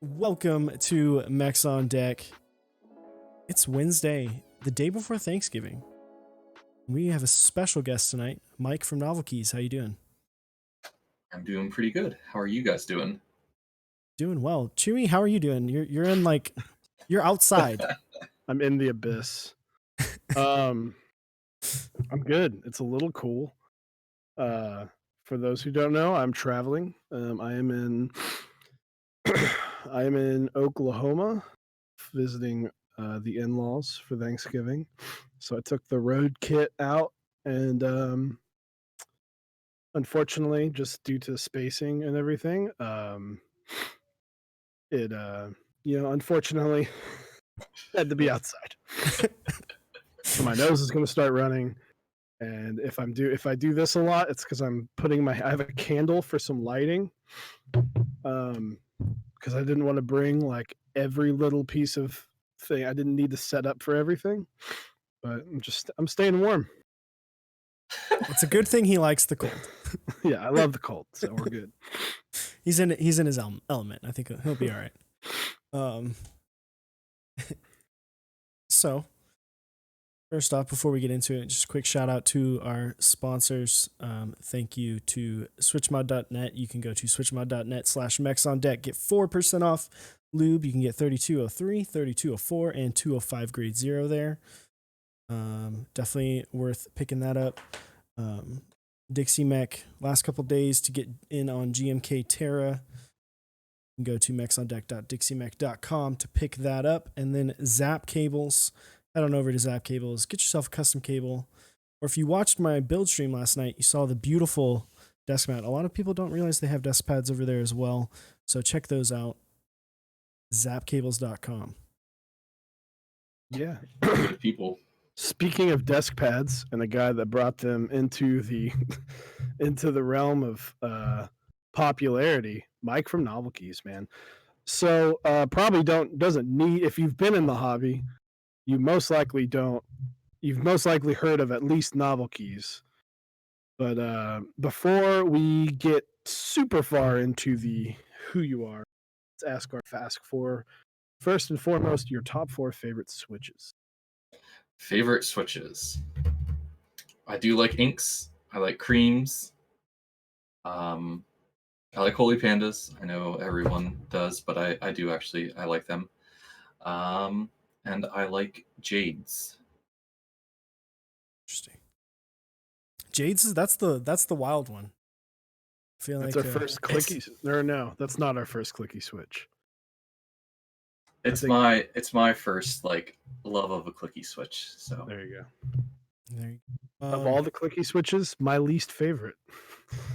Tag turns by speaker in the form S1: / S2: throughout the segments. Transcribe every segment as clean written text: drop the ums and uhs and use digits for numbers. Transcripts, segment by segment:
S1: Welcome to Mechs on Deck. It's Wednesday, the day before Thanksgiving. We have a special guest tonight, Mike from NovelKeys. How you doing?
S2: I'm doing pretty good. How are you guys doing?
S1: Doing well. Chewy, how are you doing? You're outside.
S3: I'm in the abyss. I'm good. It's a little cool. For those who don't know, I'm traveling. I am in I am in Oklahoma visiting the in-laws for Thanksgiving. So I took the road kit out and unfortunately, just due to spacing and everything, it unfortunately had to be outside. So my nose is going to start running. And if I do this a lot, it's because I'm putting I have a candle for some lighting, because I didn't want to bring like every little piece of thing. I didn't need to set up for everything, but I'm staying warm.
S1: It's a good thing he likes the cold.
S3: Yeah, I love the cold, so we're good.
S1: He's in his element. I think he'll be all right. So first off, before we get into it, just a quick shout out to our sponsors. Thank you to switchmod.net. You can go to switchmod.net/mechsondeck. Get 4% off lube. You can get 3203, 3204, and 205 grade 0 there. Definitely worth picking that up. Dixie Mech, last couple days to get in on GMK Terra. You can go to mechsondeck.dixiemech.com to pick that up. And then Zap Cables. Head on over to Zap Cables, get yourself a custom cable. Or if you watched my build stream last night, you saw the beautiful desk mat. A lot of people don't realize they have desk pads over there as well. So check those out. Zapcables.com.
S3: Yeah.
S2: Good people.
S3: Speaking of desk pads and a guy that brought them into the into the realm of popularity, Mike from NovelKeys, man. So probably doesn't need, if you've been in the hobby, you've most likely heard of at least NovelKeys. But before we get super far into the who you are, let's ask for first and foremost your top 4 favorite switches.
S2: Favorite switches. I do like inks. I like creams. I like Holy Pandas. I know everyone does, but I do actually. I like them. And I like Jades.
S1: Interesting. Jades, that's the wild one. I feel
S3: That's
S1: like
S3: our first clicky. No, that's not our first clicky switch.
S2: It's my first like love of a clicky switch. So
S3: there you
S1: go.
S3: Of all the clicky switches, my least favorite.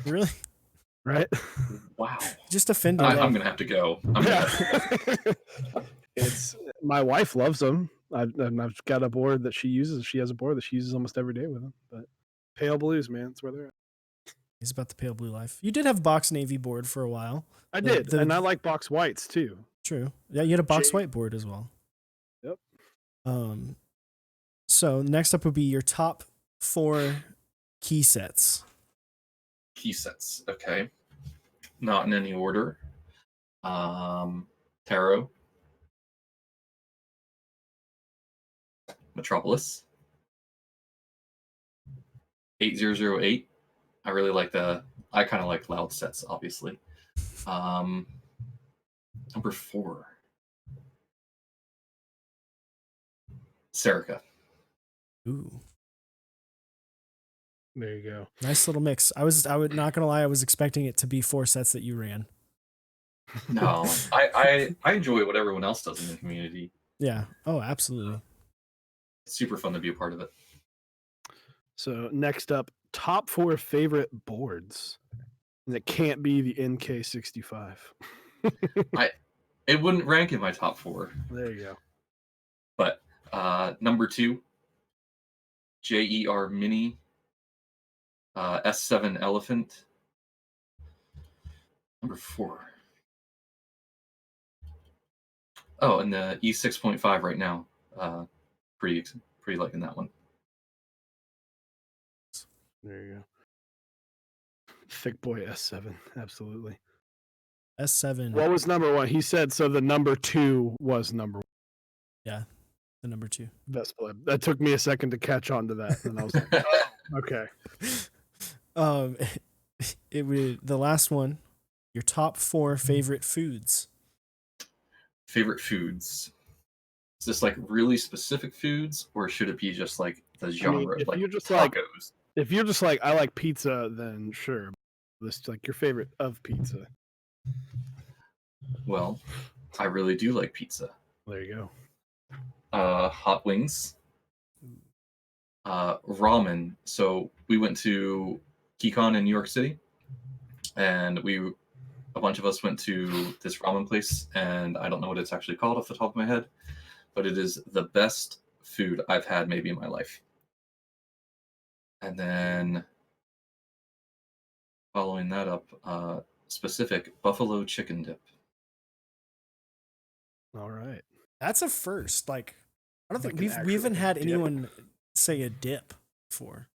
S1: Really?
S3: Right?
S2: Wow.
S1: Just offended.
S2: I'm gonna have to go.
S3: It's my wife loves them. I've got a board that she uses. She has a board that she uses almost every day with them. But pale blues, man, that's where they're at.
S1: He's about the pale blue life. You did have box navy board for a while.
S3: I did, and I like box whites too.
S1: True. Yeah, you had a box white board as well.
S3: Yep.
S1: So next up would be your top 4 key sets.
S2: Key sets, okay. Not in any order. Tarot. Metropolis. 8008. I really like I kind of like loud sets, obviously. Number 4. Serica.
S1: Ooh.
S3: There you go.
S1: Nice little mix. I would not gonna lie, I was expecting it to be 4 sets that you ran.
S2: No, I enjoy what everyone else does in the community.
S1: Yeah. Oh, absolutely.
S2: It's super fun to be a part of it.
S3: So next up, top 4 favorite boards. And it can't be the NK65.
S2: It wouldn't rank in my top 4.
S3: There you go.
S2: But number 2, JER Mini S7 Elephant. Number 4. Oh, and the E6.5 right now. Pretty liking that one.
S3: There you go. Thick boy S7, absolutely.
S1: S7.
S3: What was number one? He said so. The number 2 was number 1.
S1: Yeah, the number 2.
S3: Best play. That took me a second to catch on to that, and I was like, oh, okay.
S1: It was the last one. Your top 4 favorite foods.
S2: Favorite foods. Is this like really specific foods, or should it be just like the genre,
S3: if
S2: like
S3: you're just
S2: tacos?
S3: If you're just like I like pizza, then sure. This like your favorite of pizza.
S2: Well, I really do like pizza.
S3: There you
S2: Hot wings. Ramen. So we went to KeyCon in New York City, and a bunch of us went to this ramen place, and I don't know what it's actually called off the top of my head, but it is the best food I've had maybe in my life. And then following that up, specific buffalo chicken dip.
S3: go. All right.
S1: That's a first. Like, I don't think
S3: Like
S1: we haven't had
S3: dip.
S1: anyone say a dip before.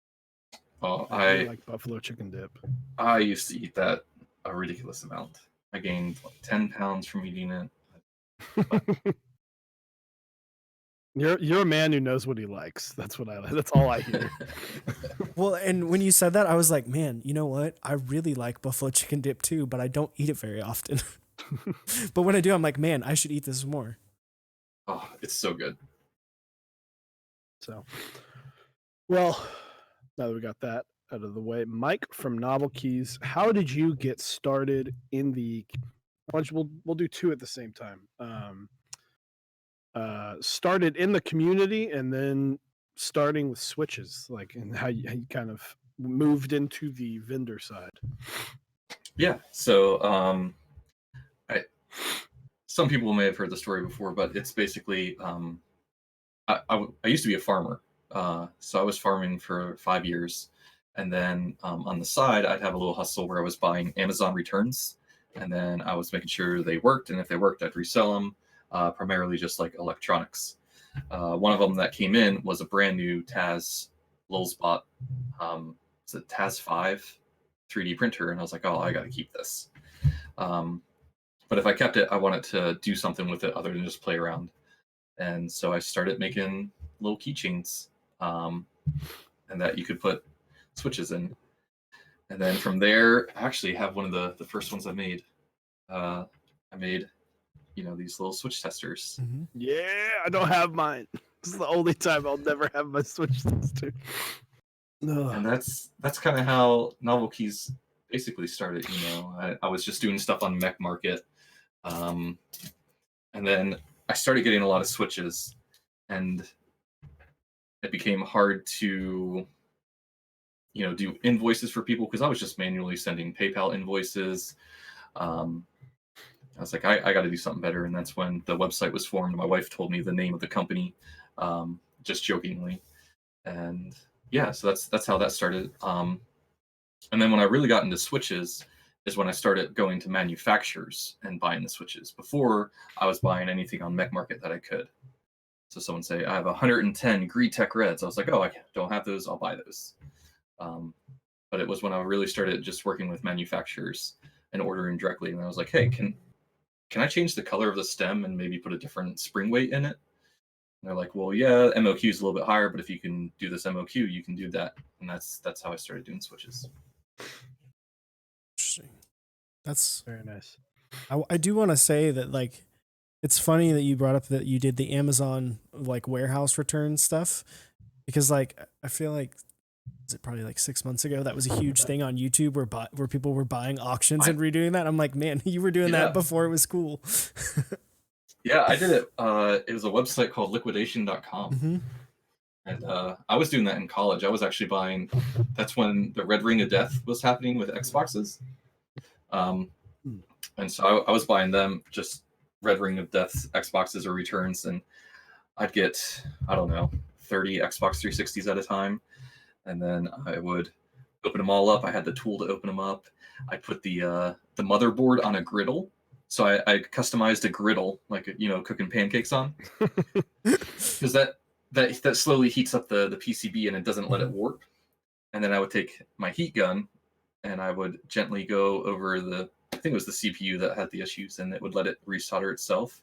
S2: Oh,
S3: I do like buffalo chicken dip.
S2: I used to eat that a ridiculous amount. I gained like 10 pounds from eating it.
S3: You're a man who knows what he likes. That's what I like. That's all I hear.
S1: Well, and when you said that, I was like, man, you know what? I really like buffalo chicken dip too, but I don't eat it very often. But when I do, I'm like, man, I should eat this more.
S2: Oh, it's so good.
S3: So, well, now that we got that out of the way, Mike from NovelKeys, how did you get started in the? We'll do 2 at the same time. Started in the community and then starting with switches, like, and how you kind of moved into the vendor side.
S2: Yeah. So, some people may have heard the story before, but it's basically I used to be a farmer, so I was farming for 5 years, and then on the side I'd have a little hustle where I was buying Amazon returns, and then I was making sure they worked, and if they worked, I'd resell them, primarily just like electronics. One of them that came in was a brand new Taz Lulzbot, it's a Taz 5 3D printer, and I was like, oh, I got to keep this. But if I kept it, I wanted to do something with it other than just play around. And so I started making little keychains, and that you could put switches in. And then from there, I actually have one of the first ones I made. I made, these little switch testers.
S1: Mm-hmm.
S3: Yeah, I don't have mine. This is the only time I'll never have my switch tester.
S2: And that's kind of how NovelKeys basically started. I was just doing stuff on Mech Market. And then I started getting a lot of switches, and it became hard to, do invoices for people because I was just manually sending PayPal invoices. I was like, I got to do something better. And that's when the website was formed. My wife told me the name of the company, just jokingly. And yeah, so that's how that started. And then when I really got into switches is when I started going to manufacturers and buying the switches. Before, I was buying anything on Mech Market that I could. So someone say, I have 110 Greetech Reds. I was like, oh, I don't have those. I'll buy those. But it was when I really started just working with manufacturers and ordering directly. And I was like, hey, can I change the color of the stem and maybe put a different spring weight in it? And they're like, well, yeah, MOQ is a little bit higher, but if you can do this MOQ, you can do that. And that's how I started doing switches.
S1: Interesting. That's
S3: very nice.
S1: I do want to say that, like, it's funny that you brought up that you did the Amazon like warehouse return stuff, because like I feel like, is it probably like 6 months ago, that was a huge thing on YouTube where people were buying auctions and redoing that. I'm like, man, you were doing that before it was cool.
S2: Yeah, I did it. It was a website called liquidation.com.
S1: Mm-hmm.
S2: And I was doing that in college. I was actually buying, that's when the Red Ring of Death was happening with Xboxes. And so I was buying them, just Red Ring of Death Xboxes or returns. And I'd get, I don't know, 30 Xbox 360s at a time. And then I would open them all up. I had the tool to open them up. I put the motherboard on a griddle. So I customized a griddle, like, cooking pancakes on. Because that slowly heats up the PCB and it doesn't let it warp. And then I would take my heat gun and I would gently go over the think it was the CPU that had the issues, and it would let it resolder itself,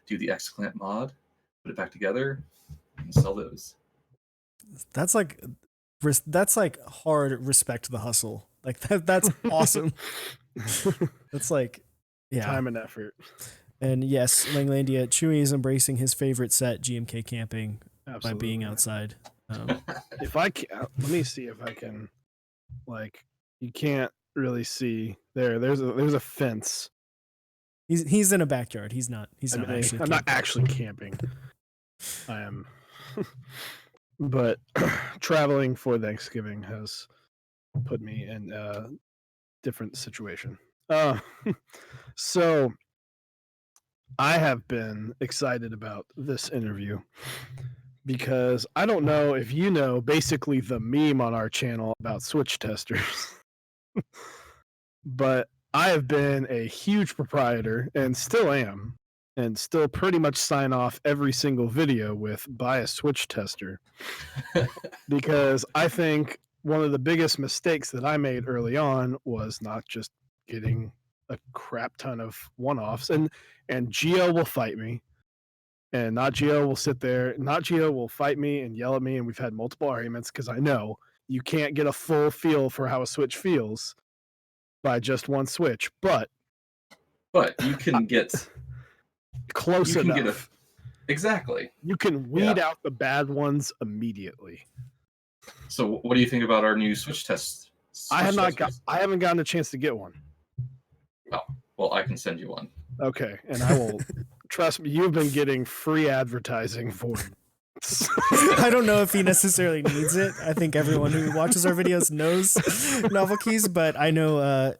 S2: do the X-clamp mod, put it back together, and sell those.
S1: That's like hard respect the hustle. Like that's awesome. That's like, yeah.
S3: Time and effort.
S1: And yes, Langlandia, Chewy is embracing his favorite set, GMK camping,
S3: Absolutely.
S1: by being outside.
S3: If I can, let me see if I can, like, you can't really see there. There's a fence.
S1: He's in a backyard. He's not actually.
S3: I'm not actually camping. I am. But traveling for Thanksgiving has put me in a different situation. So I have been excited about this interview because I don't know if you know basically the meme on our channel about switch testers. But I have been a huge proprietor and still am, and still pretty much sign off every single video with buy a switch tester. Because I think one of the biggest mistakes that I made early on was not just getting a crap ton of one-offs, and Geo will fight me, and Not Geo will sit there. Not Geo will fight me and yell at me, and we've had multiple arguments because I know you can't get a full feel for how a switch feels by just one switch, but
S2: you can get
S3: close enough.
S2: Exactly.
S3: You can weed out the bad ones immediately.
S2: So, what do you think about our new switch test?
S3: I haven't gotten a chance to get one.
S2: Oh, well, I can send you one.
S3: Okay, and I will. Trust me, you've been getting free advertising for it.
S1: I don't know if he necessarily needs it. I think everyone who watches our videos knows NovelKeys, but I know.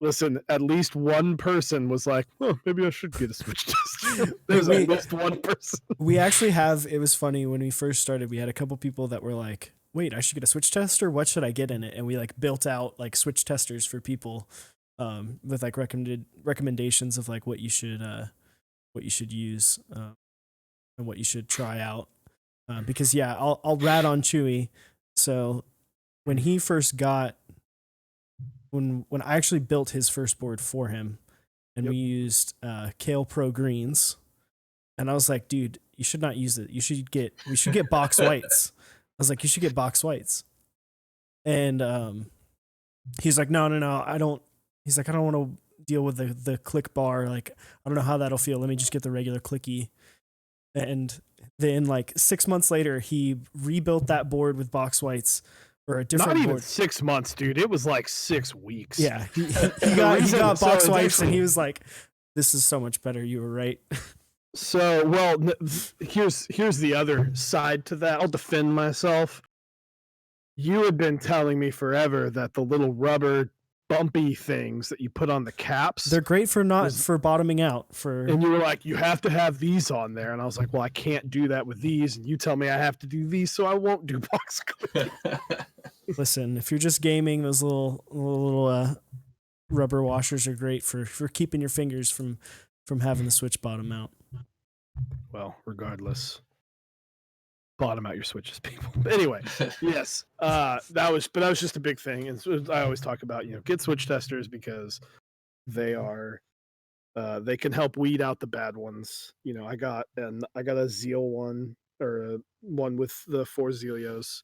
S3: Listen, at least one person was like, "Oh, maybe I should get a switch test." There's at least one person.
S1: We actually have. It was funny when we first started. We had a couple people that were like, "Wait, I should get a switch tester. What should I get in it?" And we like built out like switch testers for people, with like recommendations of like what you should use, and what you should try out. Because yeah, I'll rat on Chewy. So when he first got, when I actually built his first board for him, and we used Kale Pro greens, and I was like, dude, you should not use it. We should get box whites. I was like, you should get box whites. And he's like, no, I don't. He's like, I don't want to deal with the click bar. Like, I don't know how that'll feel. Let me just get the regular clicky. And then like 6 months later, he rebuilt that board with box whites, or a different
S3: board. Not even
S1: board.
S3: 6 months, dude. It was like 6 weeks.
S1: Yeah, he got box whites, and he was like, "This is so much better." You were right.
S3: So, well, here's the other side to that. I'll defend myself. You had been telling me forever that the little rubber bumpy things that you put on the caps,
S1: they're great for bottoming out.
S3: And you were like, you have to have these on there, and I was like, well, I can't do that with these, and you tell me I have to do these, so I won't do box click.
S1: Listen, if you're just gaming, those little rubber washers are great for keeping your fingers from having the switch bottom out.
S3: Well, regardless, bottom out your switches, people. But anyway, yes, that was just a big thing, and so I always talk about, get switch testers because they are, they can help weed out the bad ones. I got a Zeal one, or one with the 4 Zelios,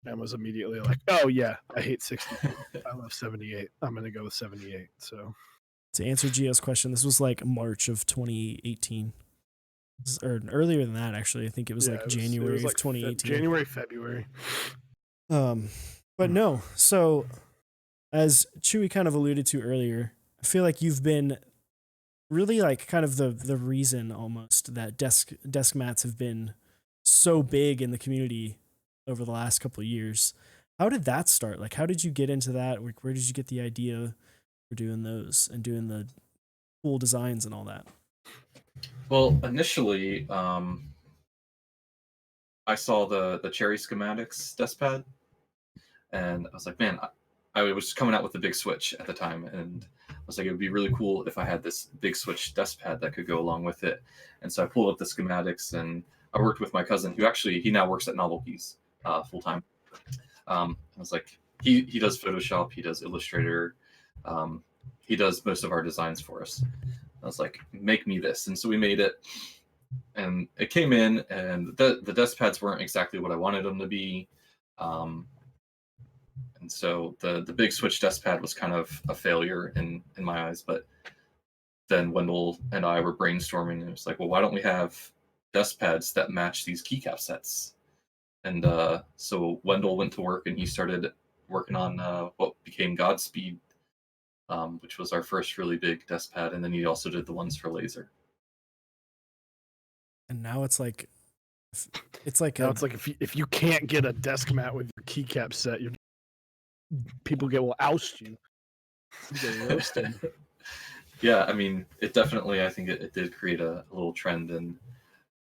S3: and was immediately like, oh yeah, I hate 62. I love 78. I'm gonna go with 78. So
S1: to answer Gio's question, this was like March of 2018. Or earlier than that, actually. I think it was January of 2018.
S3: January, February.
S1: But no. So, as Chewy kind of alluded to earlier, I feel like you've been really like kind of the reason almost that desk mats have been so big in the community over the last couple of years. How did that start? Like, how did you get into that? Where did you get the idea for doing those and doing the cool designs and all that?
S2: Well, initially, I saw the Cherry Schematics desk pad, and I was like, man, I was coming out with the big Switch at the time, and I was like, it would be really cool if I had this big Switch desk pad that could go along with it. And so I pulled up the schematics, and I worked with my cousin, who he now works at NovelKeys full time. I was like, he does Photoshop, he does Illustrator, he does most of our designs for us. I was like, make me this, and so we made it, and it came in, and the desk pads weren't exactly what I wanted them to be, and so the big switch desk pad was kind of a failure in my eyes. But then Wendell and I were brainstorming, and it was like, well, why don't we have desk pads that match these keycap sets? And so Wendell went to work, and he started working on what became Godspeed, which was our first really big desk pad, and then he also did the ones for Laser.
S1: And now it's like
S3: Now it's like if you can't get a desk mat with your keycap set, people will oust you. You get roasted.
S2: Yeah, I mean, it definitely, I think it did create a little trend, and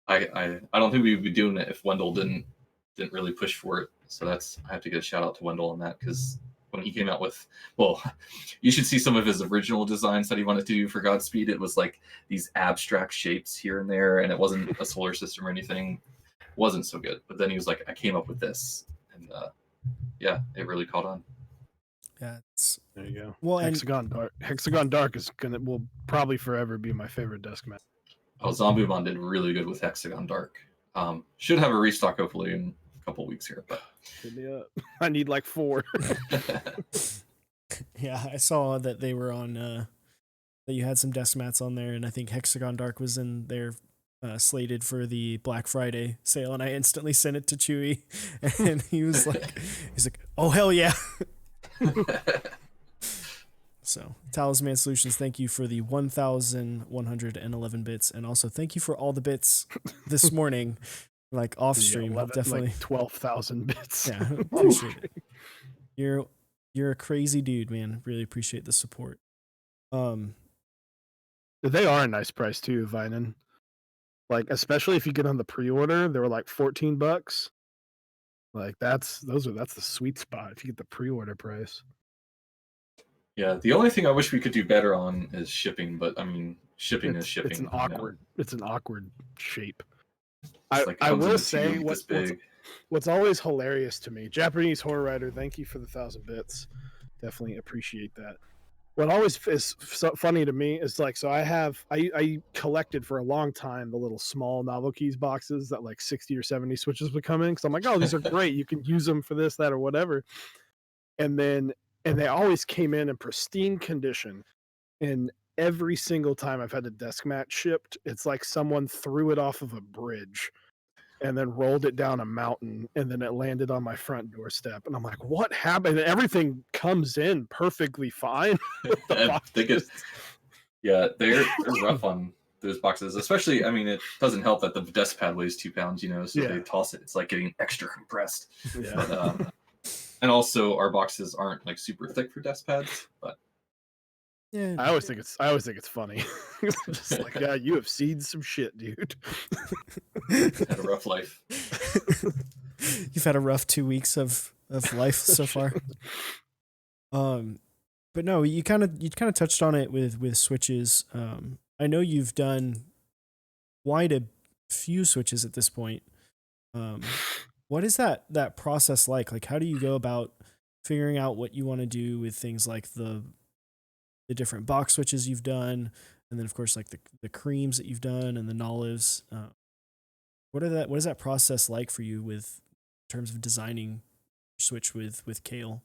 S2: I don't think we would be doing it if Wendell didn't really push for it. So I have to give a shout out to Wendell on that, because when he came out with, well, you should see some of his original designs that he wanted to do for Godspeed. It was like these abstract shapes here and there, and it wasn't a solar system or anything. It wasn't so good. But then he was like, I came up with this, and yeah, it really caught on.
S1: Yeah,
S3: there you go.
S1: Well,
S3: Hexagon Dark will probably forever be my favorite desk mat.
S2: Oh, Zombumon did really good with Hexagon Dark. Should have a restock hopefully in a couple weeks here, but
S3: hit me up. I need like 4.
S1: Yeah, I saw that they were on that you had some desk mats on there, and I think Hexagon Dark was in there slated for the Black Friday sale, and I instantly sent it to Chewy, and he's like, oh hell yeah. So, Talisman Solutions, thank you for the 1,111 bits, and also thank you for all the bits this morning, like off stream. Definitely
S3: like 12,000 bits.
S1: Yeah, appreciate it. You're a crazy dude, man. Really appreciate the support.
S3: They are a nice price too, Vinen. Like, especially if you get on the pre-order, they were like $14. Like that's the sweet spot if you get the pre-order price.
S2: Yeah, the only thing I wish we could do better on is shipping, but I mean, shipping is shipping.
S3: It's an awkward shape.
S2: I will say
S3: what's always hilarious to me, Japanese Horror Writer, thank you for the 1,000 bits. Definitely appreciate that. What always is so funny to me is like, so I collected for a long time the little small NovelKeys boxes that like 60 or 70 switches would come in. Cause I'm like, oh, these are great. You can use them for this, that, or whatever. And they always came in pristine condition. And every single time I've had a desk mat shipped, it's like someone threw it off of a bridge and then rolled it down a mountain, and then it landed on my front doorstep. And I'm like, what happened? And everything comes in perfectly fine.
S2: Yeah, they're rough on those boxes, especially. I mean, it doesn't help that the desk pad weighs 2 pounds, so they toss it. It's like getting extra compressed.
S3: Yeah.
S2: But, and also, our boxes aren't like super thick for desk pads, but
S3: yeah, I always think it's funny. Just like, yeah, you have seen some shit, dude.
S2: Had a rough life.
S1: You've had a rough 2 weeks of life so far. But no, you kind of touched on it with switches. I know you've done quite a few switches at this point. What is that process like? Like, how do you go about figuring out what you want to do with things like the different box switches you've done, and then of course like the creams that you've done and the Nolives? What is that process like for you in terms of designing switch with Kale?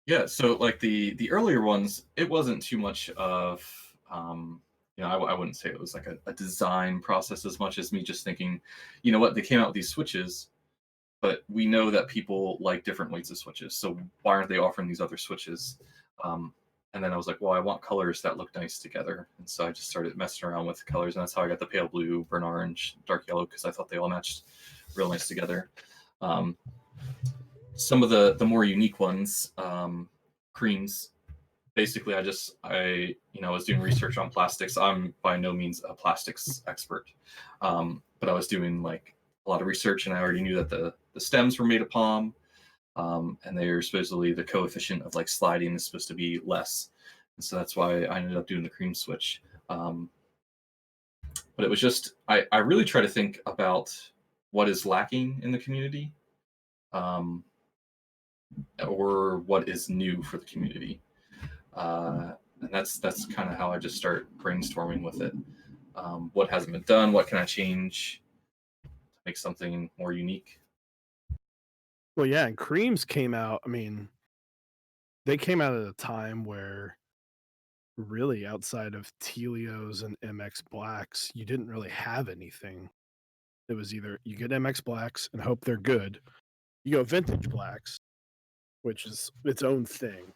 S2: Yeah, so like the earlier ones, it wasn't too much of I wouldn't say it was like a design process as much as me just thinking, you know what, they came out with these switches, but we know that people like different weights of switches, so why aren't they offering these other switches? And then I was like, well, I want colors that look nice together. And so I just started messing around with the colors, and that's how I got the pale blue, burnt orange, dark yellow, because I thought they all matched real nice together. Some of the more unique ones, creams, basically I was doing research on plastics. I'm by no means a plastics expert, but I was doing like a lot of research, and I already knew that the stems were made of palm. And they're supposedly the coefficient of like sliding is supposed to be less, and so that's why I ended up doing the cream switch. But it was just I really try to think about what is lacking in the community, or what is new for the community. And that's kind of how I just start brainstorming with it. What hasn't been done? What can I change to make something more unique?
S3: Well, yeah, and creams came out. I mean, they came out at a time where really outside of Telios and MX Blacks, you didn't really have anything. It was either you get MX Blacks and hope they're good, you go Vintage Blacks, which is its own thing,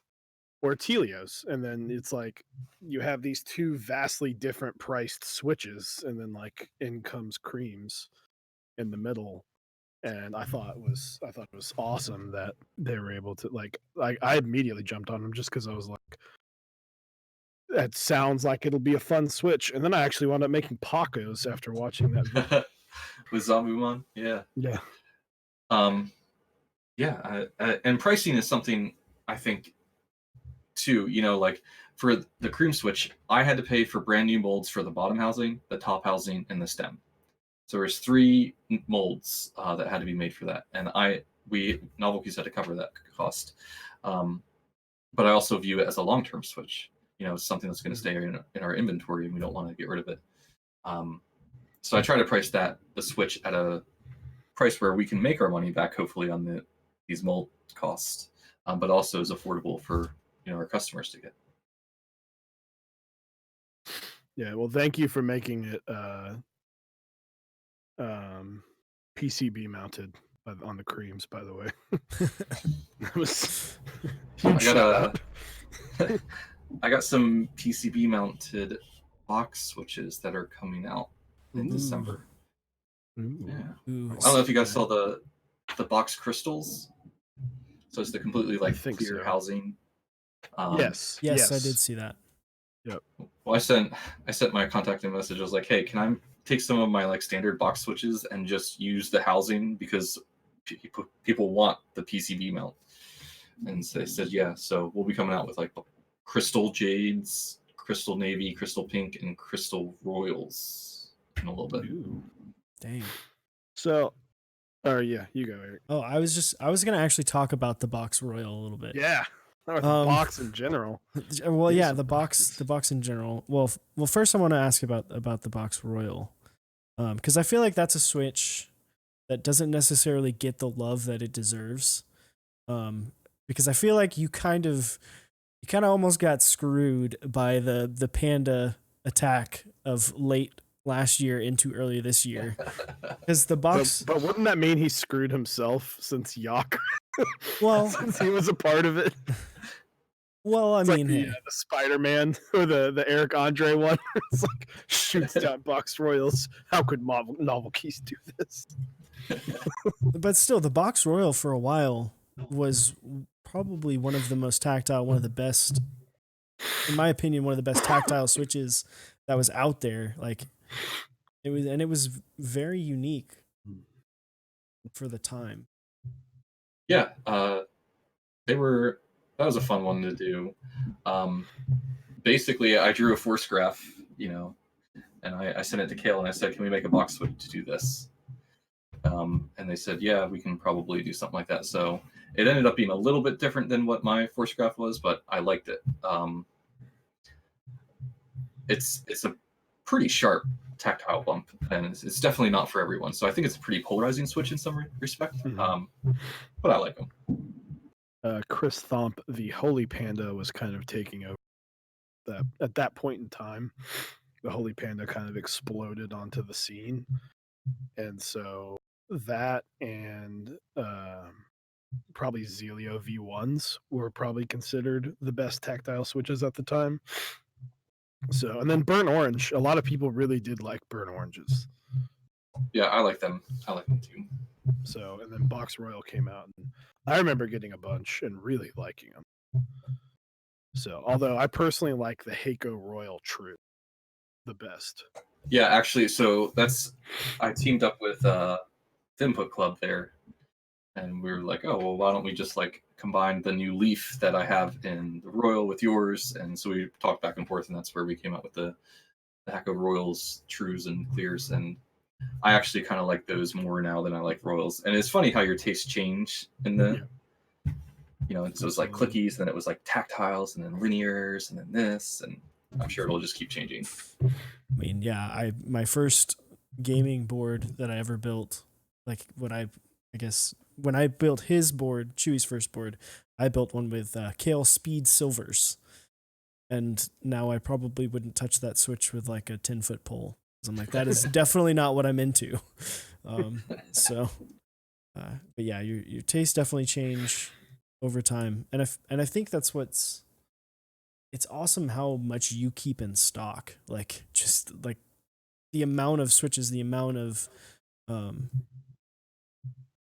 S3: or Telios, and then it's like you have these two vastly different priced switches, and then like in comes creams in the middle. And I thought it was awesome that they were able to like I immediately jumped on them just because I was like, that sounds like it'll be a fun switch. And then I actually wound up making Pacos after watching that video.
S2: With Zambumon, yeah.
S3: Yeah.
S2: And pricing is something I think too, like for the cream switch, I had to pay for brand new molds for the bottom housing, the top housing, and the stem. So there's 3 molds that had to be made for that, and we NovelKeys had to cover that cost. But I also view it as a long-term switch. Something that's going to stay in our inventory, and we don't want to get rid of it. So I try to price the switch at a price where we can make our money back, hopefully, on these mold costs, but also is affordable for our customers to get.
S3: Yeah, well, thank you for making it PCB mounted on the creams, by the way. That was huge.
S2: I got some PCB mounted box switches that are coming out in December.
S3: Ooh.
S2: Yeah.
S1: Ooh,
S2: I don't know if you guys saw the box crystals. So it's the completely clear housing.
S3: Yes,
S1: I did see that.
S3: Yep.
S2: Well, I sent my contacting message. I was like, hey, can I take some of my standard box switches and just use the housing because people want the PCB mount? And so they said, yeah. So we'll be coming out with crystal jades, crystal navy, crystal pink, and crystal royals in a little bit.
S1: Ooh. Dang.
S3: So, yeah, you go, Eric.
S1: Oh, I was gonna actually talk about the box royal a little bit.
S3: Yeah. Or the box in general.
S1: Well, yeah, the box in general. Well, first I want to ask about the box royal, because I feel like that's a switch that doesn't necessarily get the love that it deserves, because I feel like you kind of almost got screwed by the panda attack of late last year into early this year, because the box.
S3: But wouldn't that mean he screwed himself since Yak?
S1: Well,
S3: since he was a part of it.
S1: Well, I mean,
S3: the Spider-Man or the Eric Andre one. It's like shoots down box royals. How could NovelKeys do this?
S1: But still, the box royal for a while was probably one of the most tactile, one of the best, in my opinion, one of the best tactile switches that was out there. It was very unique for the time.
S2: Yeah, that was a fun one to do. Basically, I drew a force graph, and I sent it to Kale and I said, can we make a box switch to do this? And they said, yeah, we can probably do something like that. So it ended up being a little bit different than what my force graph was, but I liked it. It's a pretty sharp tactile bump, and it's definitely not for everyone. So I think it's a pretty polarizing switch in some respect, but I like them.
S3: Chris Thomp, the Holy Panda, was kind of taking over. At that point in time, the Holy Panda kind of exploded onto the scene, and so that and probably Zelio V1s were probably considered the best tactile switches at the time. So, and then Burnt Orange, a lot of people really did like Burnt Oranges.
S2: Yeah, I like them. I like them too.
S3: So, and then Box Royal came out, and I remember getting a bunch and really liking them. So, although I personally like the Heiko Royal True the best.
S2: Yeah, actually, so I teamed up with Input Club there, and we were like, oh, well, why don't we just combine the new leaf that I have in the Royal with yours? And so we talked back and forth, and that's where we came up with the Heiko Royals, Trues, and Clears. And I actually kind of like those more now than I like Royals. And it's funny how your tastes change in And so it was like
S1: Absolutely.
S2: clickies, then it was like tactiles, and then linears, and then this, and I'm sure it'll just keep changing.
S1: I mean, yeah, my first gaming board that I ever built, like when I built his board, Chewy's first board, I built one with Kale Speed Silvers, and now I probably wouldn't touch that Switch with like a 10-foot pole. 'Cause I'm like, that is definitely not what I'm into. So, but yeah, your tastes definitely change over time, and I think that's it's awesome how much you keep in stock. Like just like the amount of Switches, the amount of um,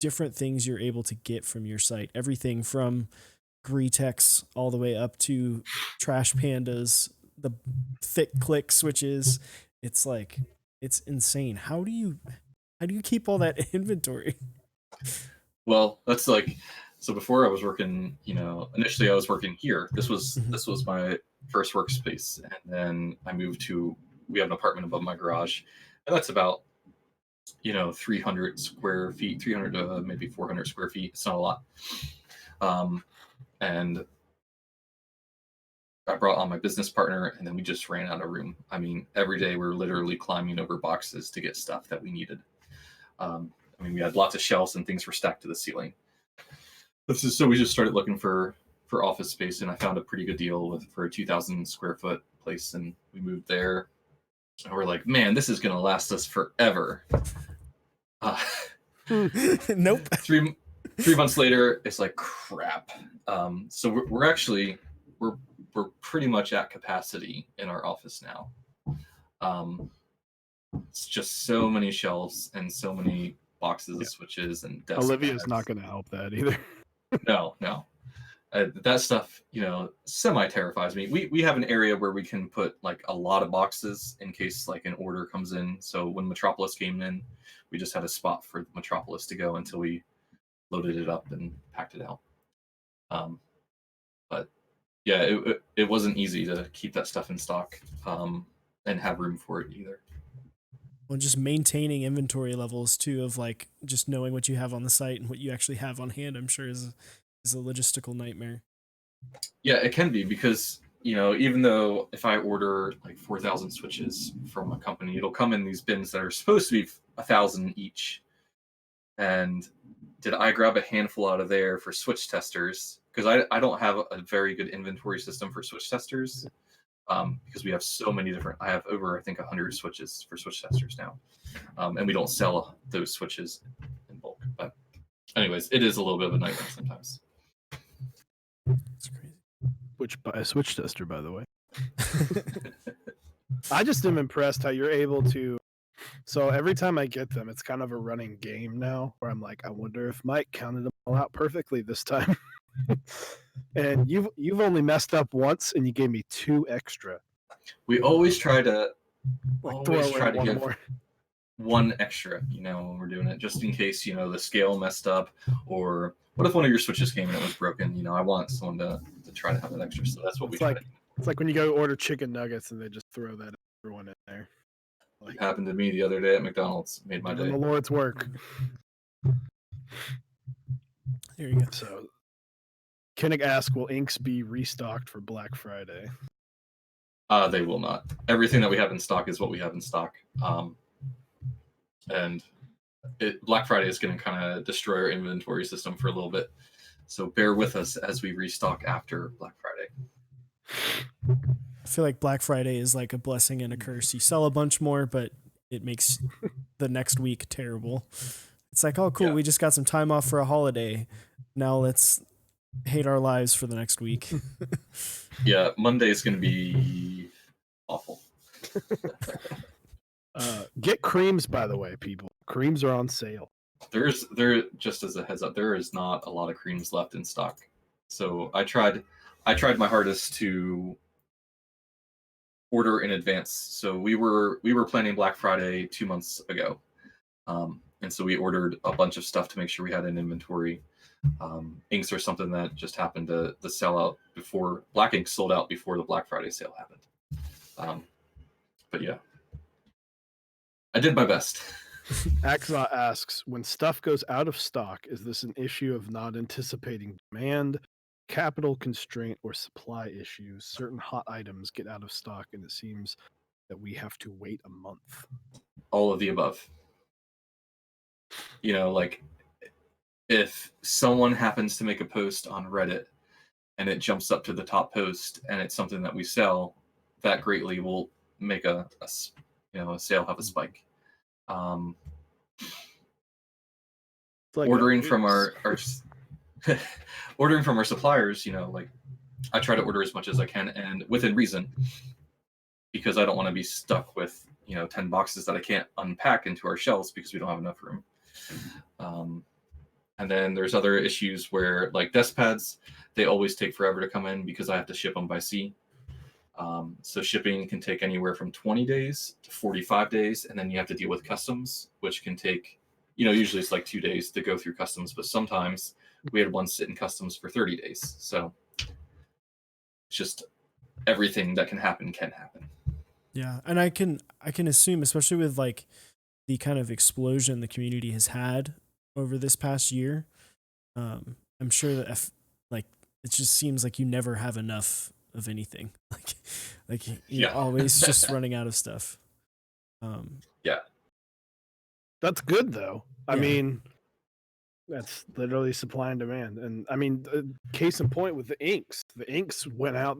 S1: different things you're able to get from your site. Everything from Gretex all the way up to Trash Pandas, the thick click Switches. It's like it's insane. How do you keep all that inventory?
S2: Well, that's like, so before I was working, initially I was working here. This was my first workspace, and then we have an apartment above my garage, and that's about 300 square feet, 300 to maybe 400 square feet. It's not a lot. And I brought on my business partner, and then we just ran out of room. I mean, every day we're literally climbing over boxes to get stuff that we needed. We had lots of shelves and things were stacked to the ceiling. So we just started looking for office space, and I found a pretty good deal for a 2,000 square foot place, and we moved there. And we're like, man, this is gonna last us forever.
S1: Nope.
S2: 3 months later, it's like crap. So we're pretty much at capacity in our office now. It's just so many shelves and so many boxes of Switches and desk
S3: Olivia's
S2: pads.
S3: not going to help that either.
S2: No. That stuff, semi-terrifies me. We have an area where we can put like a lot of boxes in case like an order comes in. So when Metropolis came in, we just had a spot for Metropolis to go until we loaded it up and packed it out. But yeah, it wasn't easy to keep that stuff in stock and have room for it either.
S1: Well, just maintaining inventory levels too, of like just knowing what you have on the site and what you actually have on hand, I'm sure is a logistical nightmare.
S2: Yeah, it can be, because even though if I order like 4,000 Switches from a company, it'll come in these bins that are supposed to be 1,000 each. And did I grab a handful out of there for Switch testers? Because I don't have a very good inventory system for Switch testers, because we have so many different. I have over, I think, 100 Switches for Switch testers now, and we don't sell those Switches in bulk. But anyways, it is a little bit of a nightmare sometimes.
S1: It's crazy.
S3: Which by a Switch tester, by the way. I just am impressed how you're able to. So every time I get them, it's kind of a running game now, where I'm like, I wonder if Mike counted them all out perfectly this time. And you've only messed up once, and you gave me 2 extra.
S2: We always try to
S3: give
S2: more. 1 extra, when we're doing it, just in case, the scale messed up, or what if one of your Switches came and it was broken? I want someone to try to have that extra. So that's what we try to do.
S3: It's like when you go order chicken nuggets and they just throw that extra one in there.
S2: Like, it happened to me the other day at McDonald's. Made my day.
S3: The Lord's work.
S1: There you go.
S3: So, Kinnick asks, will inks be restocked for Black Friday?
S2: They will not. Everything that we have in stock is what we have in stock. And Black Friday is going to kind of destroy our inventory system for a little bit. So bear with us as we restock after Black Friday.
S1: I feel like Black Friday is like a blessing and a curse. You sell a bunch more, but it makes the next week terrible. It's like, oh, cool, we just got some time off for a holiday. Now let's hate our lives for the next week.
S2: Yeah, Monday is going to be awful.
S3: Get creams, by the way, people. Creams are on sale.
S2: There, just as a heads up, there is not a lot of creams left in stock. So I tried my hardest to order in advance. So we were planning Black Friday 2 months ago, and so we ordered a bunch of stuff to make sure we had an inventory. Inks are something that just happened to sell out before. Black ink sold out before the Black Friday sale happened. But yeah, I did my best.
S3: Axot asks, when stuff goes out of stock, is this an issue of not anticipating demand, capital constraint or supply issues. Certain hot items get out of stock, and it seems that we have to wait a month.
S2: All of the above. Like if someone happens to make a post on Reddit and it jumps up to the top post and it's something that we sell, that greatly will make a sale have a spike.
S3: Like
S2: ordering from our ordering from our suppliers, like I try to order as much as I can and within reason, because I don't want to be stuck with 10 boxes that I can't unpack into our shelves because we don't have enough room. And then there's other issues where, like, desk pads, they always take forever to come in because I have to ship them by sea. So shipping can take anywhere from 20 days to 45 days, and then you have to deal with customs, which can take, usually it's like 2 days to go through customs, but sometimes we had one sit in customs for 30 days. So it's just everything that can happen.
S1: Yeah, and I can assume, especially with like the kind of explosion the community has had over this past year, I'm sure that it just seems like you never have enough of anything. Like you're always just running out of stuff.
S2: Yeah,
S3: that's good though. I mean, that's literally supply and demand. And I mean, case in point with the inks went out.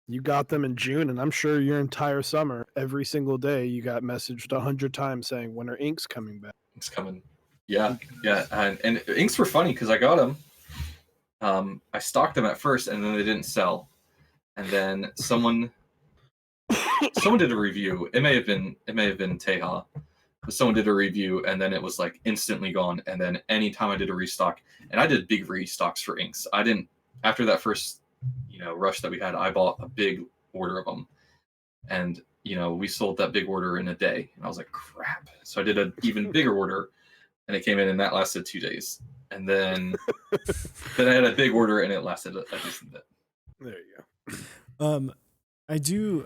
S3: You got them in June, and I'm sure your entire summer, every single day, you got messaged 100 times saying, "When are inks coming back?"
S2: It's coming. Yeah. And inks were funny because I got them. I stocked them at first, and then they didn't sell. And then someone did a review. It may have been Teja, but someone did a review, and then it was like instantly gone. And then anytime I did a restock, and I did big restocks for inks. I didn't, after that first rush that we had, I bought a big order of them, and we sold that big order in a day, and I was like, crap. So I did an even bigger order, and it came in, and that lasted 2 days. And then I had a big order, and it lasted a decent bit.
S3: There you go.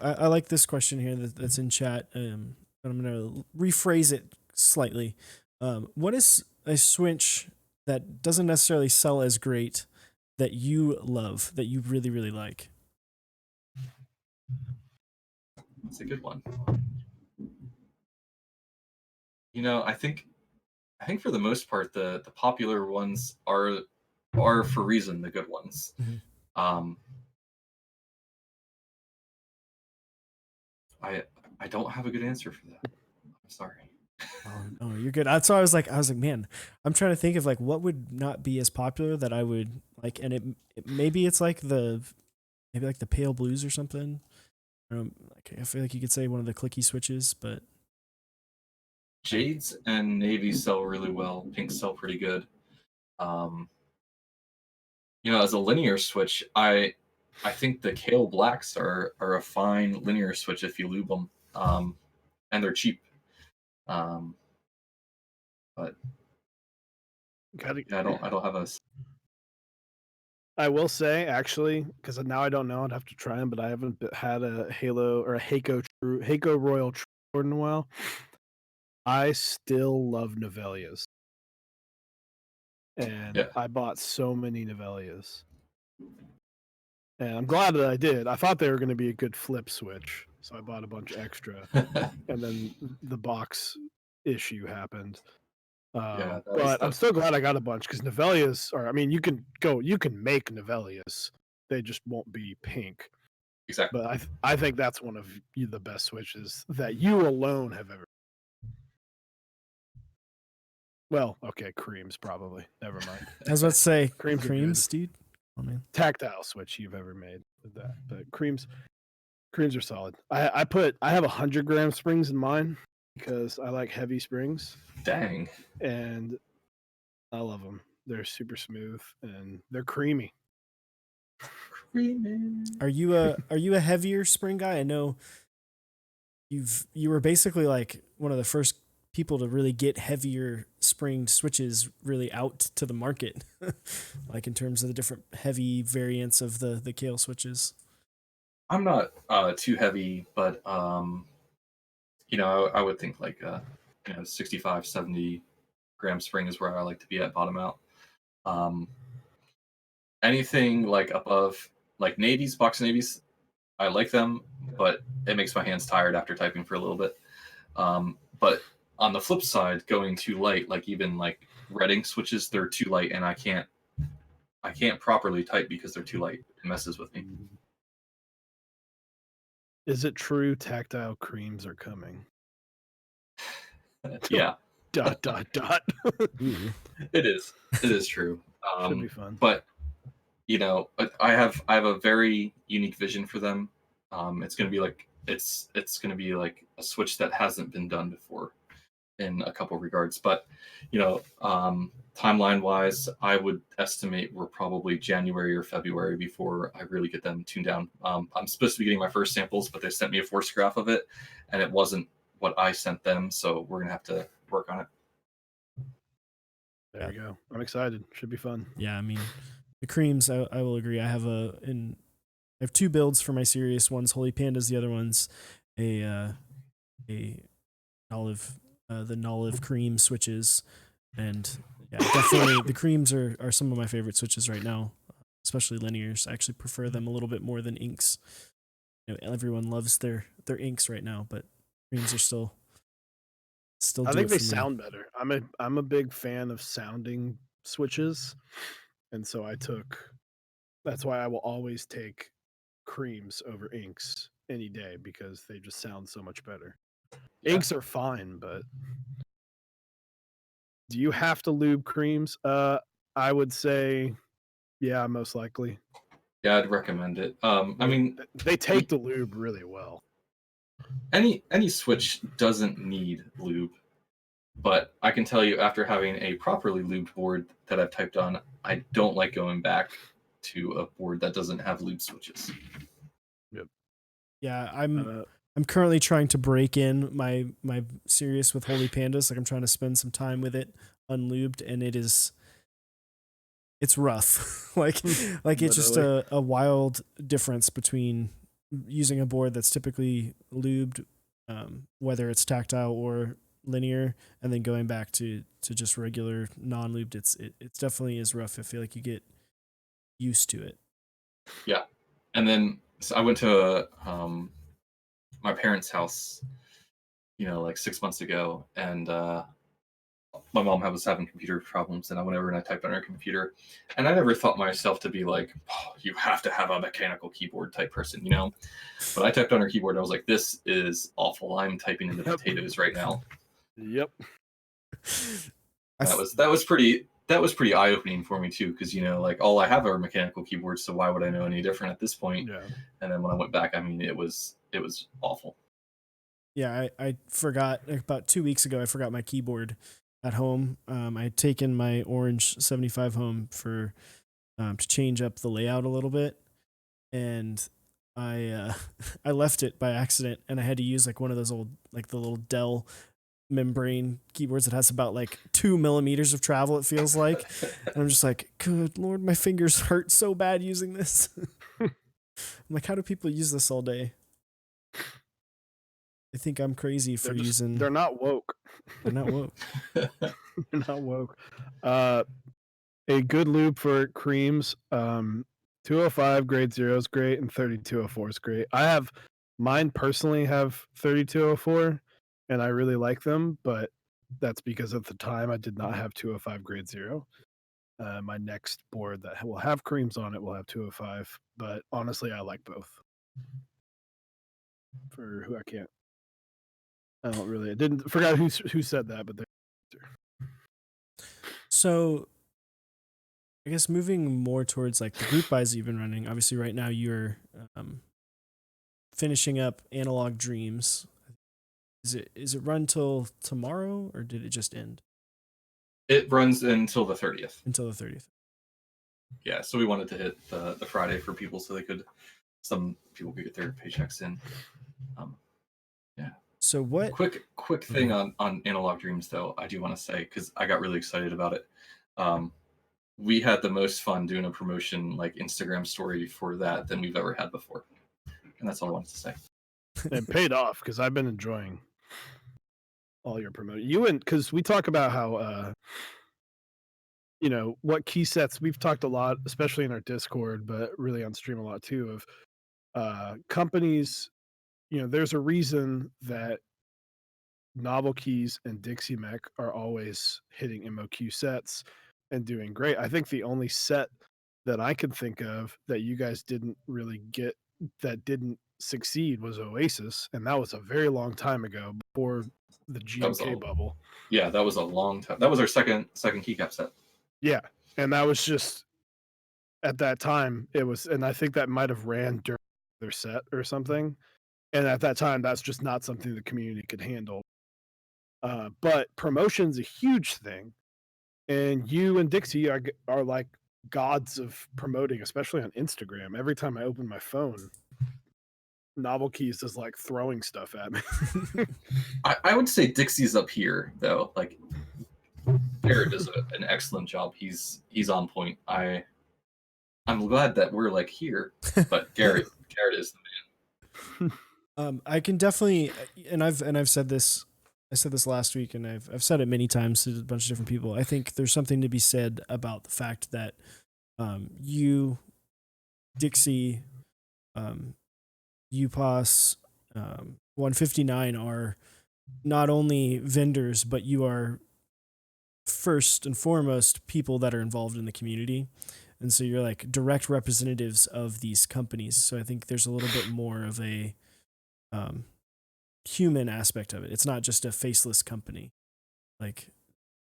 S1: I like this question here that's in chat. But I'm gonna rephrase it slightly. What is a switch that doesn't necessarily sell as great that you love, that you really, really like?
S2: It's a good one. I think for the most part, the popular ones are for reason the good ones.
S1: Mm-hmm.
S2: I don't have a good answer for that. I'm sorry.
S1: Oh, you're good. That's why I was like, man, I'm trying to think of like what would not be as popular that I would like, and maybe it's like the pale blues or something. I feel like you could say one of the clicky switches, but
S2: Jades and navies sell really well. Pinks sell pretty good. As a linear switch, I think the Kale Blacks are a fine linear switch if you lube them, and they're cheap. But I don't have a.
S3: I will say actually, because now I don't know, I'd have to try them, but I haven't had a Halo or a Heiko Royal True in a while. I still love Novelias, and I bought so many Novelias, and I'm glad that I did. I thought they were going to be a good flip switch, so I bought a bunch extra, and then the box issue happened. But I'm still glad I got a bunch because Novelias are. I mean, you can make Novelias. They just won't be pink.
S2: Exactly.
S3: But I think that's one of the best switches that you alone have ever. Well, okay, creams probably. Never mind.
S1: I was about to say
S3: creams,
S1: dude. Oh man,
S3: tactile switch you've ever made with that, but creams are solid. I have 100-gram springs in mine because I like heavy springs.
S2: Dang.
S3: And I love them. They're super smooth and they're creamy.
S1: Are you a heavier spring guy? I know you were basically like one of the first people to really get heavier spring switches really out to the market, like in terms of the different heavy variants of the Kale switches.
S2: I'm not too heavy, but I would think like 65, 70 gram spring is where I like to be at bottom out. anything like above like navies, box navies, I like them, but it makes my hands tired after typing for a little bit. But on the flip side, going too light, like even like red ink switches, they're too light, and I can't properly type because they're too light. It messes with me.
S3: Is it true tactile creams are coming?
S2: Yeah.
S3: Dot dot dot.
S1: Ooh.
S2: It is true.
S3: Should be fun.
S2: But you know, I have a very unique vision for them. It's gonna be like it's gonna be like a switch that hasn't been done before in a couple regards. But you know, timeline wise, I would estimate we're probably January or February before I really get them tuned down. I'm supposed to be getting my first samples, but they sent me a force graph of it, and it wasn't what I sent them. So we're gonna have to work on it.
S3: There you go. I'm excited. Should be fun.
S1: Yeah, I mean, the creams, I will agree. I have two builds for my Sirius. One's Holy Pandas, the other one's a Olive, the Nolive cream switches, and yeah, definitely the creams are some of my favorite switches right now, especially linears. I actually prefer them a little bit more than inks. You know, everyone loves their inks right now, but creams are still.
S3: I
S1: do
S3: think
S1: it
S3: they
S1: for me.
S3: sound better. I'm a big fan of sounding switches, and so that's why I will always take creams over inks any day because they just sound so much better.
S2: Yeah.
S3: Inks are fine, but do you have to lube creams? I would say, yeah, most likely.
S2: Yeah, I'd recommend it. I mean,
S3: they take the lube really well.
S2: any switch doesn't need lube, but I can tell you after having a properly lubed board that I've typed on, I don't like going back to a board that doesn't have lube switches.
S1: Yeah, I'm currently trying to break in my Sirius with Holy Pandas. Like I'm trying to spend some time with it unlubed, and it's rough. like it's just a wild difference between using a board that's typically lubed, whether it's tactile or linear, and then going back to just regular non-lubed. It definitely is rough. I feel like you get used to it.
S2: Yeah, and then so I went to my parents' house, you know, like 6 months ago, and my mom was having computer problems, and I went over and I typed on her computer, and I never thought myself to be like, oh, you have to have a mechanical keyboard type person, you know. But I typed on her keyboard, and I was like, this is awful. I'm typing into potatoes right now.
S3: Yep.
S2: That was pretty eye opening for me too, because you know, like all I have are mechanical keyboards, so why would I know any different at this point?
S3: Yeah.
S2: And then when I went back, I mean, it was awful.
S1: Yeah, I forgot about 2 weeks ago. I forgot my keyboard at home. I had taken my Orange 75 home for to change up the layout a little bit, and I I left it by accident, and I had to use like one of those old like the little Dell membrane keyboards that has about like 2 millimeters of travel. It feels like, and I'm just like, good Lord, my fingers hurt so bad using this. I'm like, how do people use this all day? I think I'm crazy for using.
S3: They're not woke.
S1: They're not woke.
S3: They're not woke. A good lube for creams. 205 grade 0 is great, and 3204 is great. Mine personally have 3204, and I really like them, but that's because at the time I did not have 205 grade 0. My next board that will have creams on it will have 205, but honestly, I like both. For who I forgot who said that, but
S1: So I guess moving more towards like the group buys you've been running. Obviously, right now you're finishing up Analog Dreams. Is it run till tomorrow, or did it just end?
S2: It runs until the 30th.
S1: Until the 30th.
S2: Yeah, so we wanted to hit the Friday for people so some people could get their paychecks in. Yeah.
S1: So what?
S2: Quick thing on Analog Dreams though, I do want to say because I got really excited about it. We had the most fun doing a promotion like Instagram story for that than we've ever had before, and that's all I wanted to say.
S3: It paid off because I've been enjoying all your promotion. Because we talk about how you know, what key sets we've talked a lot, especially in our Discord, but really on stream a lot too, of companies. You know, there's a reason that NovelKeys and Dixie Mech are always hitting MOQ sets and doing great. I think the only set that I can think of that you guys didn't really get, that didn't succeed, was Oasis, and that was a very long time ago, before the GMK bubble.
S2: Yeah, that was a long time. That was our second keycap set.
S3: Yeah, and that was just at that time it was, and I think that might have ran during their set or something. And at that time, that's just not something the community could handle. But promotion's a huge thing, and you and Dixie are like gods of promoting, especially on Instagram. Every time I open my phone, NovelKeys is like throwing stuff at me.
S2: I would say Dixie's up here though. Like Garrett does an excellent job. He's on point. I'm glad that we're like here, but Garrett is the
S1: man. I can definitely, and I've said this. I said this last week, and I've said it many times to a bunch of different people. I think there's something to be said about the fact that you, Dixie, UPOS, 159 are not only vendors, but you are first and foremost people that are involved in the community. And so you're like direct representatives of these companies. So I think there's a little bit more of a human aspect of it. It's not just a faceless company. Like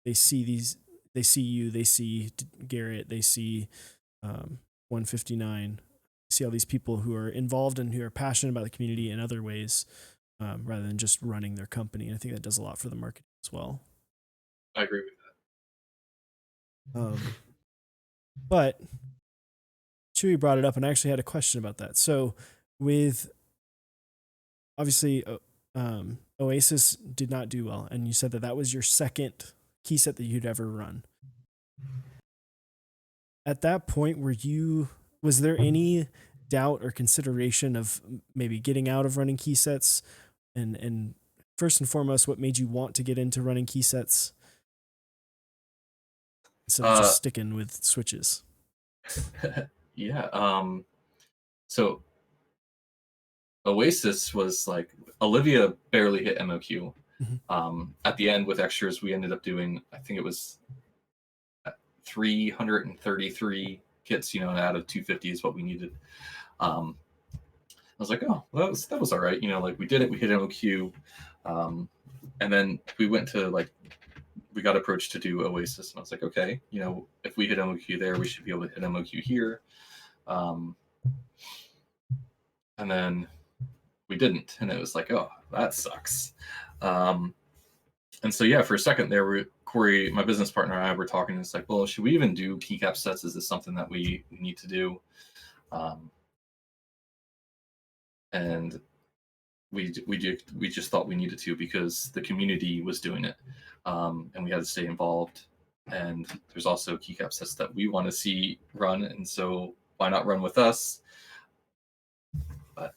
S1: they see you, they see Garrett, they see 159, see all these people who are involved and who are passionate about the community in other ways, rather than just running their company. And I think that does a lot for the market as well.
S2: I agree with that.
S1: But Chewy brought it up, and I actually had a question about that. So with obviously Oasis did not do well, and you said that was your second key set that you'd ever run. At that point, was there any doubt or consideration of maybe getting out of running key sets? And first and foremost, what made you want to get into running key sets instead of just sticking with switches?
S2: Yeah. So Oasis was like, Olivia barely hit MOQ. Mm-hmm. At the end with extras, we ended up doing, I think it was 333 kits, you know, out of 250 is what we needed. I was like, oh, well, that was all right. You know, like we did it, we hit MOQ. And then we went to we got approached to do Oasis, and I was like, okay, you know, if we hit MOQ there, we should be able to hit MOQ here. And then we didn't, and it was like, oh, that sucks. And so yeah, for a second there, Corey, my business partner, and I were talking, and it's like, well, should we even do keycap sets? Is this something that we need to do? And we just thought we needed to because the community was doing it, and we had to stay involved. And there's also keycap sets that we want to see run, and so why not run with us? But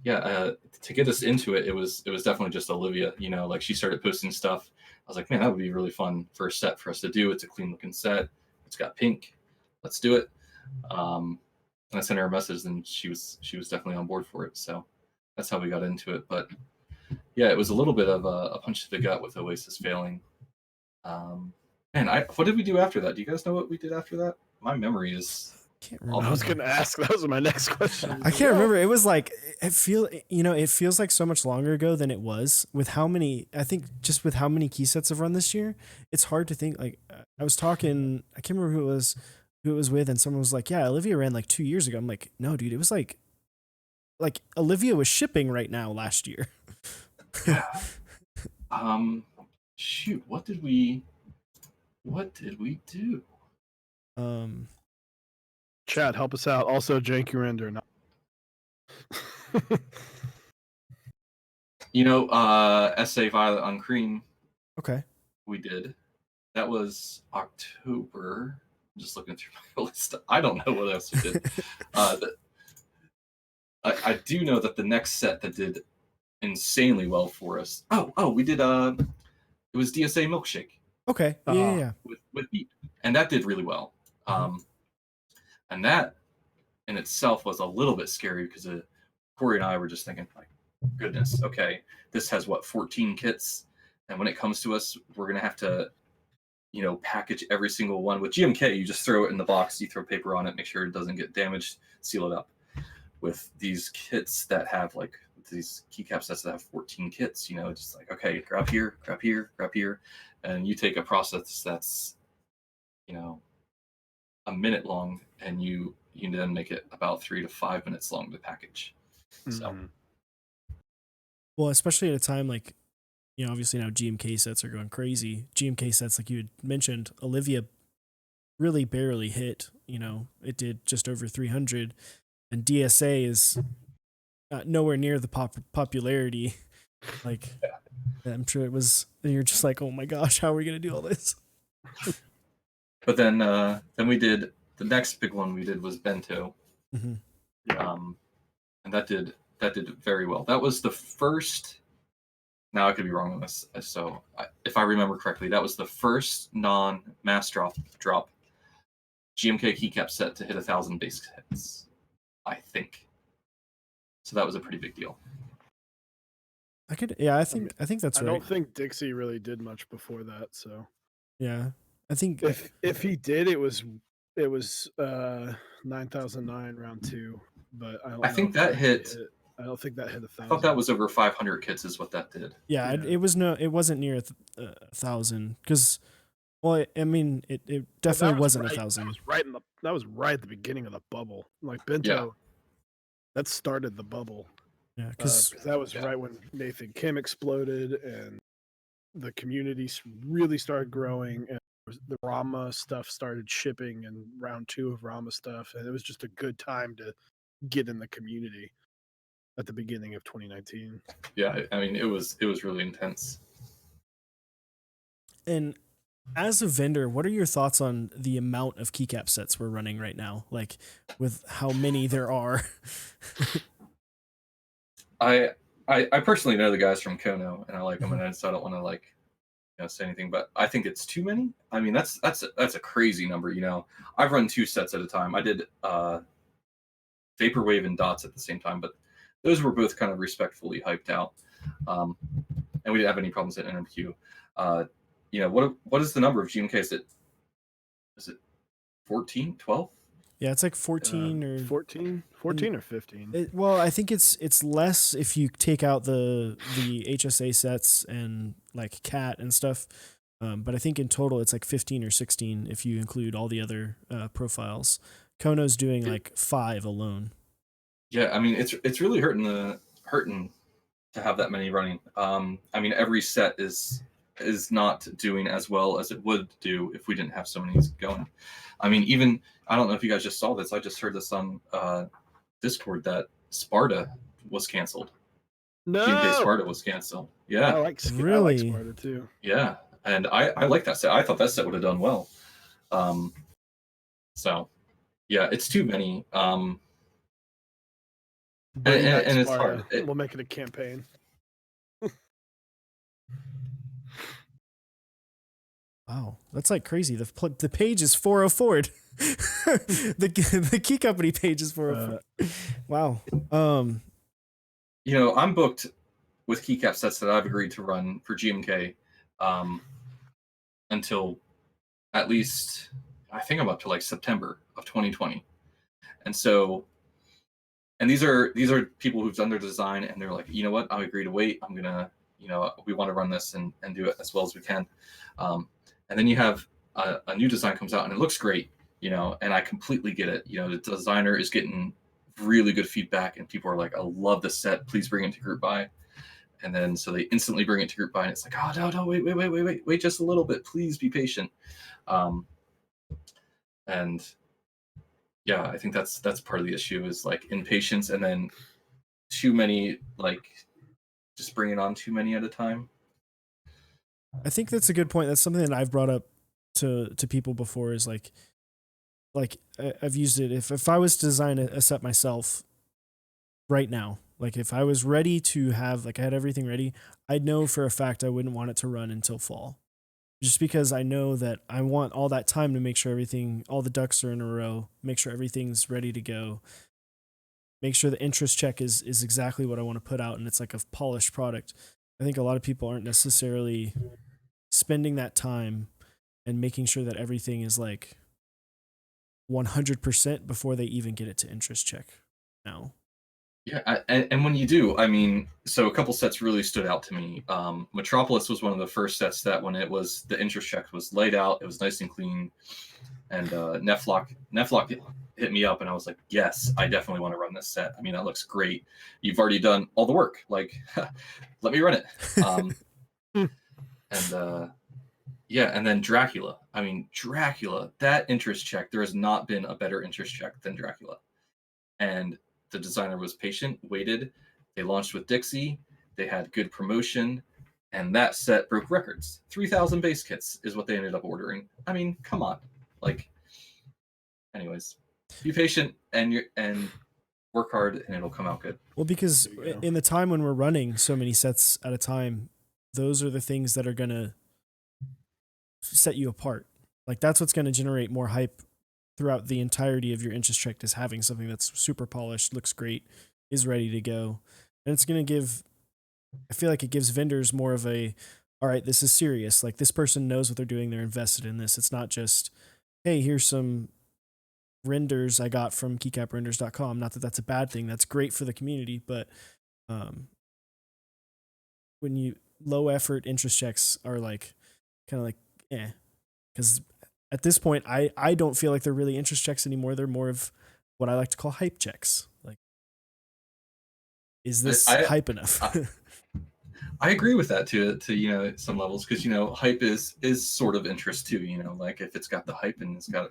S2: yeah, to get us into it, it was definitely just Olivia. You know, like she started posting stuff. I was like, man, that would be a really fun first set for us to do. It's a clean looking set. It's got pink. Let's do it. And I sent her a message, and she was definitely on board for it. So that's how we got into it. But yeah, it was a little bit of a punch to the gut with Oasis failing. What did we do after that? Do you guys know what we did after that? My memory is.
S1: Can't remember.
S3: I was going to ask. That was my next question.
S1: I can't remember. It was like it feels like so much longer ago than it was. With how many, I think, just with how many key sets have run this year, it's hard to think. Like I was talking, I can't remember who it was with, and someone was like, "Yeah, Olivia ran like 2 years ago." I'm like, "No, dude, it was like Olivia was shipping right now last year."
S2: Yeah. Shoot, what did we do?
S3: Chad, help us out. Also, Janky Render.
S2: You know, SA Violet on Cream.
S1: Okay.
S2: We did. That was October. I'm just looking through my list. I don't know what else we did. I do know that the next set that did insanely well for us. Oh, we did. It was DSA Milkshake.
S1: Okay. Yeah.
S2: with beep, and that did really well. And that in itself was a little bit scary because Corey and I were just thinking, like, goodness, okay, this has what 14 kits, and when it comes to us, we're gonna have to, package every single one. With GMK, you just throw it in the box, you throw paper on it, make sure it doesn't get damaged, seal it up. With these kits that have like these keycap sets that have 14 kits, just like, okay, grab here, grab here, grab here, and you take a process that's, a minute long, and you then make it about 3 to 5 minutes long to package. So
S1: Well, especially at a time like, obviously now GMK sets are going crazy. GMK sets, like you had mentioned, Olivia really barely hit. It did just over 300, and DSA is nowhere near the popularity. Like, I'm sure it was. And you're just like, oh my gosh, how are we gonna do all this?
S2: but then we did the next big one we did was Bento, and that did very well. That was the first. Now I could be wrong on this. So if I remember correctly, that was the first non-mass drop GMK keycap set to hit 1,000 base hits, I think. So that was a pretty big deal.
S1: I think that's right.
S3: I don't think Dixie really did much before that. So
S1: yeah, I think
S3: if he did, it was 9009 round 2. But I think that hit. I don't think that hit 1,000.
S2: I thought that was over 500 kits is what that did.
S1: Yeah. It wasn't near 1,000 because, well, I mean, it definitely wasn't 1,000.
S3: That was right at the beginning of the bubble. Like Bento, that started the bubble.
S1: Yeah, because
S3: that was right when Nathan Kim exploded and the community really started growing, and the Rama stuff started shipping in round 2 of Rama stuff, and it was just a good time to get in the community at the beginning of 2019.
S2: Yeah, I mean, it was really intense.
S1: And as a vendor, what are your thoughts on the amount of keycap sets we're running right now? Like, with how many there are?
S2: I personally know the guys from Kono, and I like them, and so I don't want to say anything, but I think it's too many. I mean, that's a crazy number. I've run 2 sets at a time. I did Vaporwave and Dots at the same time, but those were both kind of respectfully hyped out, and we didn't have any problems at NMQ. What is the number of GMKs? Is it 14, 12?
S1: Yeah, it's like 14 or
S3: 14 or 15.
S1: Well, I think it's less if you take out the HSA sets and like cat and stuff. But I think in total it's like 15 or 16 if you include all the other profiles. Kono's doing like 5 alone.
S2: Yeah, I mean it's really hurting to have that many running. I mean every set is not doing as well as it would do if we didn't have so many going. I mean, even I don't know if you guys just saw this. I just heard this on Discord that Sparta was canceled.
S3: No,
S2: GMK Sparta was canceled. Yeah,
S3: I like Sparta too.
S2: Yeah, and I like that set. I thought that set would have done well. So yeah, it's too many. And it's hard.
S3: We'll make it a campaign.
S1: Wow, that's like crazy. The page is 404. the key company page is 404. Wow.
S2: I'm booked with keycap sets that I've agreed to run for GMK until at least I think I'm up to like September of 2020. And so, and these are people who've done their design and they're like, you know what, I agree to wait. I'm gonna, we want to run this and do it as well as we can. And then you have a new design comes out and it looks great, and I completely get it. The designer is getting really good feedback and people are like, I love this set. Please bring it to group buy. And then so they instantly bring it to group buy and it's like, oh, no, wait just a little bit. Please be patient. And yeah, I think that's part of the issue is like impatience and then too many, like just bringing on too many at a time.
S1: I think that's a good point. That's something that I've brought up to people before is like I've used it. If I was to design a set myself right now, like if I was ready to have, like I had everything ready, I'd know for a fact I wouldn't want it to run until fall. just because I know that I want all that time to make sure all the ducks are in a row, make sure everything's ready to go, make sure the interest check is exactly what I want to put out and it's like a polished product. I think a lot of people aren't necessarily spending that time and making sure that everything is like 100% before they even get it to interest check now.
S2: Yeah, and when you do, I mean, so a couple sets really stood out to me. Metropolis was one of the first sets that when it was the interest check was laid out, it was nice and clean. And Neflock hit me up, and I was like, yes, I definitely want to run this set. I mean, that looks great. You've already done all the work. Like, let me run it. And yeah, and then Dracula. I mean, Dracula, that interest check, there has not been a better interest check than Dracula. And the designer was patient, waited. They launched with Dixie. They had good promotion. And that set broke records. 3,000 base kits is what they ended up ordering. I mean, come on. Like, anyways, be patient and work hard and it'll come out good.
S1: Well, because in the time when we're running so many sets at a time, those are the things that are going to set you apart. Like that's what's going to generate more hype throughout the entirety of your interest check, is having something that's super polished, looks great, is ready to go. And it's going to give, I feel like it gives vendors more of a, all right, this is serious. Like this person knows what they're doing. They're invested in this. It's not just, hey, here's some renders I got from keycaprenders.com. Not that that's a bad thing. That's great for the community. But when you low effort interest checks are like, kind of like, because at this point, I don't feel like they're really interest checks anymore. They're more of what I like to call hype checks. Like, is this hype enough?
S2: I agree with that to some levels, because hype is sort of interest too. Like if it's got the hype and it's got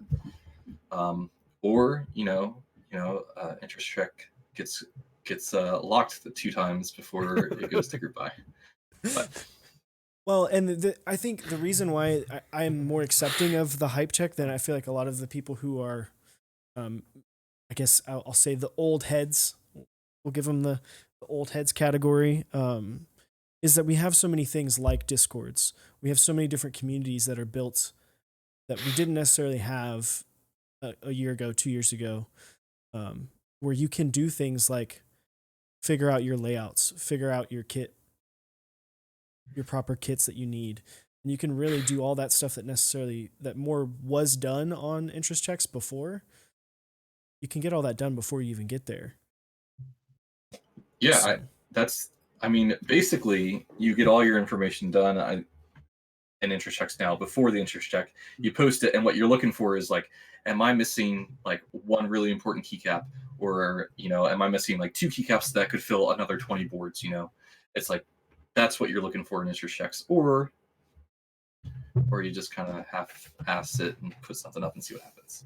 S2: or interest check gets locked 2 times before it goes to group buy. But
S1: well, and I think the reason why I'm more accepting of the hype check than I feel like a lot of the people who are, I guess I'll say the old heads, we'll give them the old heads category, is that we have so many things like Discords. We have so many different communities that are built that we didn't necessarily have a year ago, 2 years ago, where you can do things like figure out your layouts, figure out your kit, your proper kits that you need. And you can really do all that stuff that more was done on interest checks before. You can get all that done before you even get there.
S2: Yeah, so. Basically you get all your information done in interest checks now before the interest check. You post it, and what you're looking for is like, am I missing like one really important keycap, or am I missing like 2 keycaps that could fill another 20 boards? It's like that's what you're looking for in interest checks, or you just kind of half-ass it and put something up and see what happens.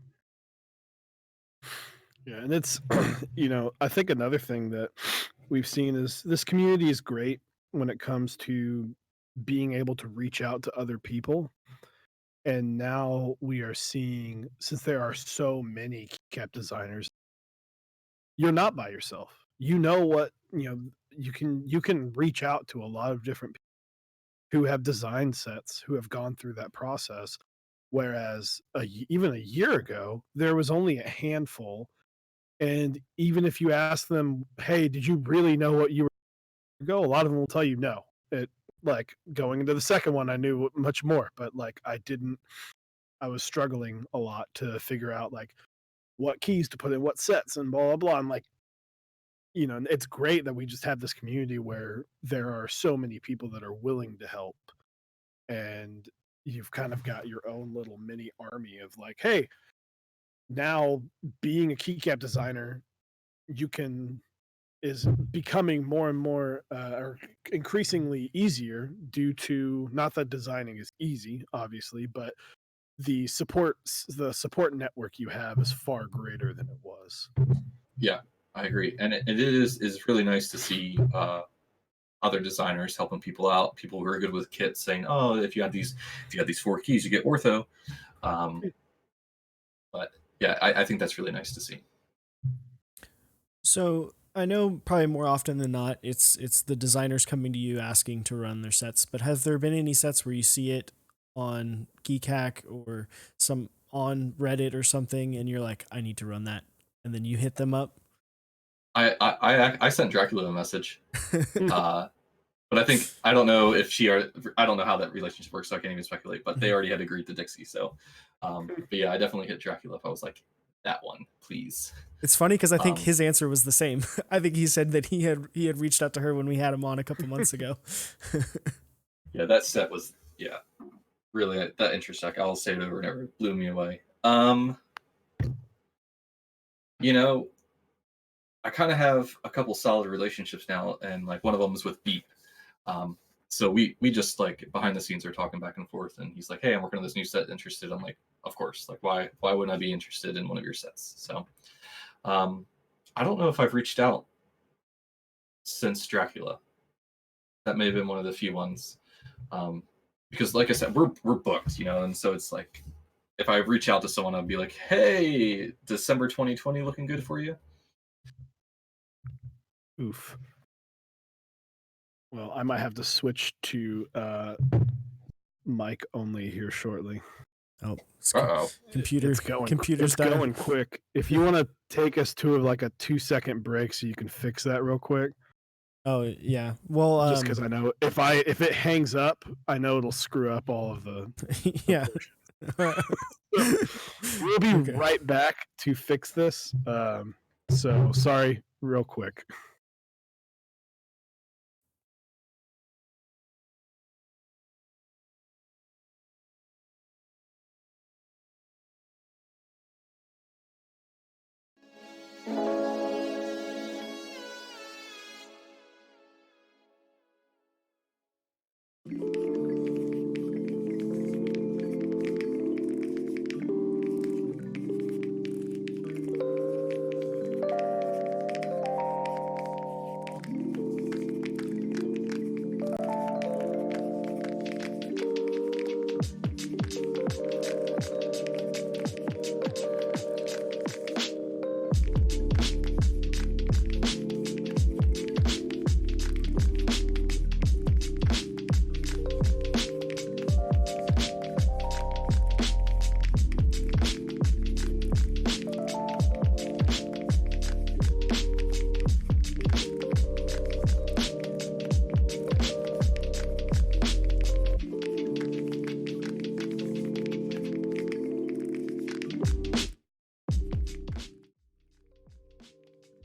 S3: Yeah, and it's I think another thing that we've seen is this community is great when it comes to being able to reach out to other people. And now we are seeing, since there are so many keycap designers, you're not by yourself. You can reach out to a lot of different people who have designed sets, who have gone through that process. Whereas even a year ago, there was only a handful. And even if you ask them, hey, did you really know what you were go? A lot of them will tell you no. Like going into the second one, I knew much more, but like I was struggling a lot to figure out like what keys to put in what sets and blah, blah, blah. I'm like, it's great that we just have this community where there are so many people that are willing to help. And you've kind of got your own little mini army of like, hey, now being a keycap designer, is becoming more and more or increasingly easier due to, not that designing is easy, obviously, but the support network you have is far greater than it was.
S2: Yeah, I agree, and it is really nice to see other designers helping people out. People who are good with kits saying, "Oh, if you have these 4 keys, you get ortho." But yeah, I think that's really nice to see.
S1: So I know probably more often than not, it's the designers coming to you asking to run their sets. But have there been any sets where you see it on GeekHack or some on Reddit or something, and you're like, I need to run that, and then you hit them up.
S2: I sent Dracula a message, but I think I don't know if I don't know how that relationship works, so I can't even speculate. But they already had agreed to Dixie, so but yeah, I definitely hit Dracula if I was like, that one, please.
S1: It's funny because I think his answer was the same. I think he said that he had reached out to her when we had him on a couple months ago.
S2: Yeah, that set was really that interest check. I'll say it over and over. It blew me away. You know, I kind of have a couple solid relationships now, and like one of them is with Beep. So we just like behind the scenes are talking back and forth, and he's like, "Hey, I'm working on this new set. Interested?" I'm like, "Of course. Like, why wouldn't I be interested in one of your sets?" So, I don't know if I've reached out since Dracula. That may have been one of the few ones, because like I said, we're booked, and so it's like if I reach out to someone, I'd be like, "Hey, December 2020 looking good for you?"
S3: Oof. Well, I might have to switch to mic only here shortly.
S1: Oh,
S3: computer's
S1: dying.
S3: Going quick. If you want to take us to like a 2-second break so you can fix that real quick.
S1: Oh yeah. Well,
S3: just because I know if it hangs up, I know it'll screw up all of the.
S1: Yeah.
S3: We'll be right back to fix this. So sorry, real quick.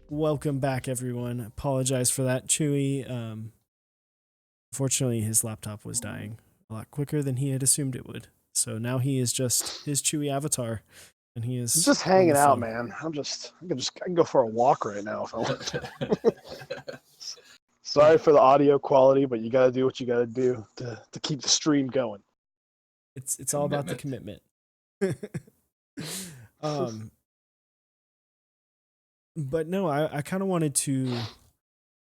S1: Welcome back, everyone. Apologize for that, Chewy. Unfortunately, his laptop was dying a lot quicker than he had assumed it would. So now he is just his Chewy avatar, and he is
S3: just hanging out, man. I can go for a walk right now if I want. Sorry for the audio quality, but you got to do what you got to do to keep the stream going.
S1: It's all about the commitment. But no, I kind of wanted to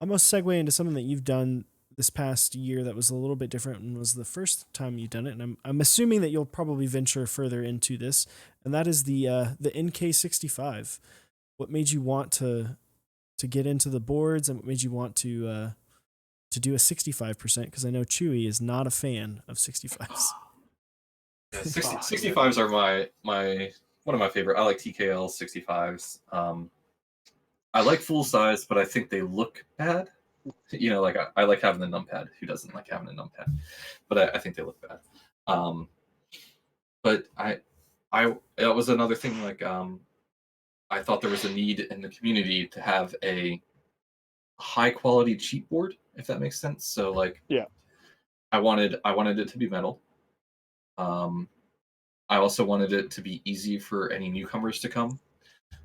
S1: almost segue into something that you've done this past year that was a little bit different and was the first time you've done it. And I'm assuming that you'll probably venture further into this, and that is the NK65. What made you want to get into the boards, and what made you want to do a 65%? Because I know Chewy is not a fan of 65s.
S2: 65s are my one of my favorite. I like TKL 65s. I like full size, but I think they look bad. Like I like having the numpad. Who doesn't like having a numpad? But I think they look bad. But that was another thing. Like I thought there was a need in the community to have a high quality cheap board, if that makes sense. So like,
S3: yeah,
S2: I wanted it to be metal. I also wanted it to be easy for any newcomers to come.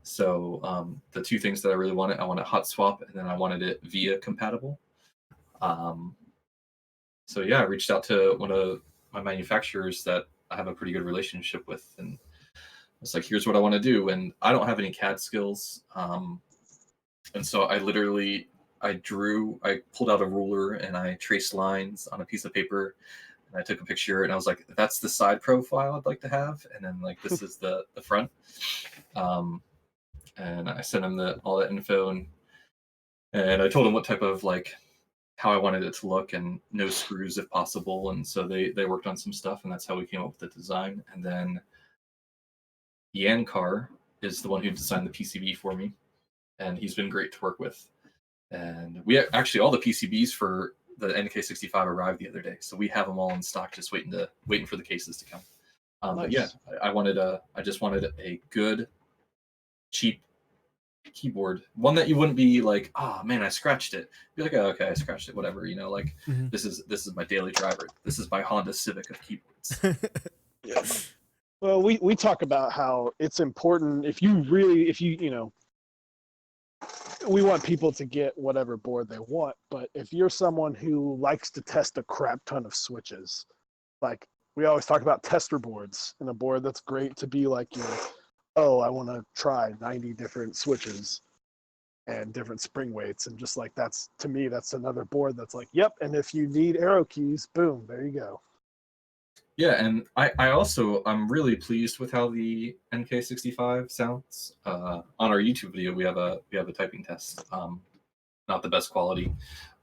S2: So the two things that I really wanted, I wanted hot swap, and then I wanted it VIA compatible. So yeah, I reached out to one of my manufacturers that I have a pretty good relationship with, and it's like, here's what I want to do. And I don't have any CAD skills. And so I pulled out a ruler and I traced lines on a piece of paper, and I took a picture, and I was like, that's the side profile I'd like to have. And then like, this is the front. And I sent him all that info, and I told him what type of like how I wanted it to look, and no screws if possible. And so they worked on some stuff, and that's how we came up with the design. And then Yankar is the one who designed the PCB for me, and he's been great to work with. And we actually, all the PCBs for the NK65 arrived the other day, so we have them all in stock, just waiting for the cases to come.
S3: Nice.
S2: But yeah, I just wanted a good, cheap keyboard, one that you wouldn't be like, oh man, I scratched it. Be like, oh, okay, I scratched it, whatever. Like this is my daily driver. This is my Honda Civic of keyboards.
S3: Yeah. Well, we talk about how it's important if you we want people to get whatever board they want, but if you're someone who likes to test a crap ton of switches, like we always talk about tester boards, and a board that's great to be like, oh, I want to try 90 different switches and different spring weights, and just like that's, to me, that's another board that's like, yep, and if you need arrow keys, boom, there you go.
S2: Yeah, and I'm really pleased with how the NK65 sounds. On our YouTube video, we have a typing test. Not the best quality,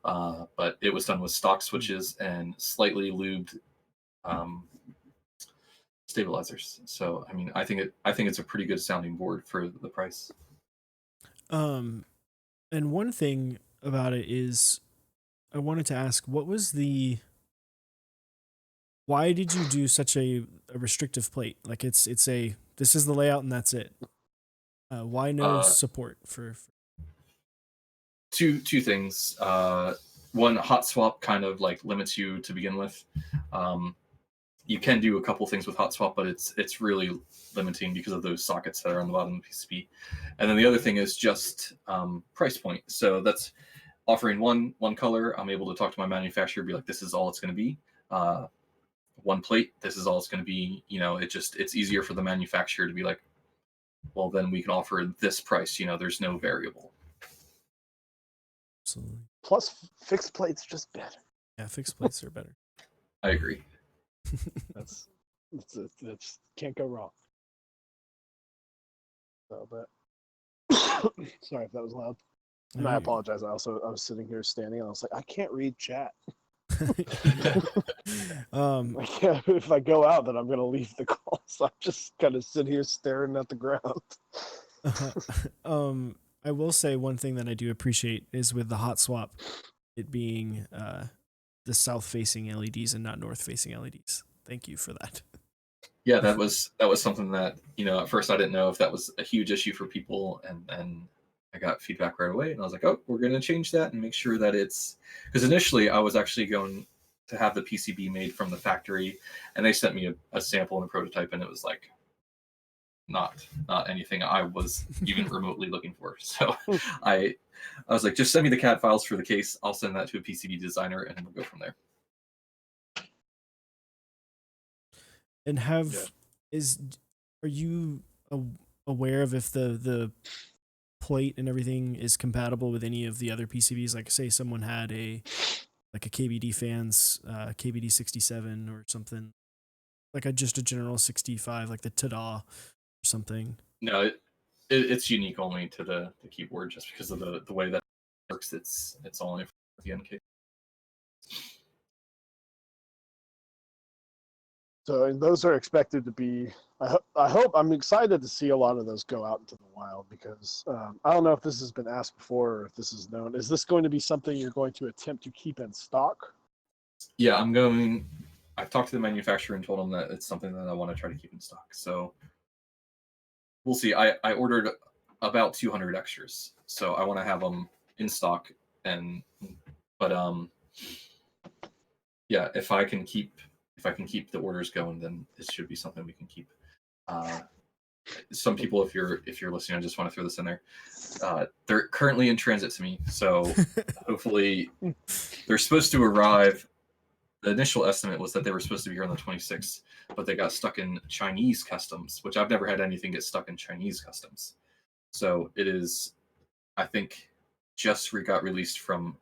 S2: but it was done with stock switches and slightly lubed stabilizers. So I mean, I think it's a pretty good sounding board for the price.
S1: And one thing about it is, I wanted to ask, why did you do such a restrictive plate? Like this is the layout and that's it. Why no support for?
S2: Two things. One, hot swap kind of like limits you to begin with. You can do a couple things with hot swap, but it's really limiting because of those sockets that are on the bottom of the PCB. And then the other thing is just price point. So that's offering one color. I'm able to talk to my manufacturer, be like, this is all it's going to be. One plate, this is all it's going to be. It's easier for the manufacturer to be like, well, then we can offer this price. There's no variable.
S1: Absolutely.
S3: Plus, fixed plates just better.
S1: Yeah, fixed plates are better.
S2: I agree.
S3: That's can't go wrong. So, but sorry if that was loud. And I apologize. I was sitting here standing, and I was like, I can't read chat. If I go out, then I'm gonna leave the call. So I'm just kind of sitting here staring at the ground.
S1: I will say one thing that I do appreciate is with the hot swap, it being the south-facing LEDs and not north-facing LEDs. Thank you for that.
S2: Yeah, that was something that at first I didn't know if that was a huge issue for people, and I got feedback right away, and I was like, oh, we're going to change that and make sure that it's, because initially I was actually going to have the PCB made from the factory, and they sent me a sample and a prototype, and it was like not anything I was even remotely looking for. So I was like, just send me the CAD files for the case. I'll send that to a PCB designer, and we'll go from there.
S1: And are you aware of if the plate and everything is compatible with any of the other PCBs? Like, say someone had a KBD fans, KBD 67 or something, like just a general 65, like the Tada or something.
S2: No, it's unique only to the keyboard, just because of the way that it works. It's only for the NK.
S3: So those are expected to be. I'm excited to see a lot of those go out into the wild, because I don't know if this has been asked before or if this is known. Is this going to be something you're going to attempt to keep in stock?
S2: Yeah, I've talked to the manufacturer and told them that it's something that I want to try to keep in stock. So we'll see. I ordered about 200 extras, so I want to have them in stock. But yeah, if I can keep the orders going, then this should be something we can keep. Some people, if you're listening, I just want to throw this in there. They're currently in transit to me, so hopefully they're supposed to arrive. The initial estimate was that they were supposed to be here on the 26th, but they got stuck in Chinese customs, which I've never had anything get stuck in Chinese customs. So it is, I think, just got released from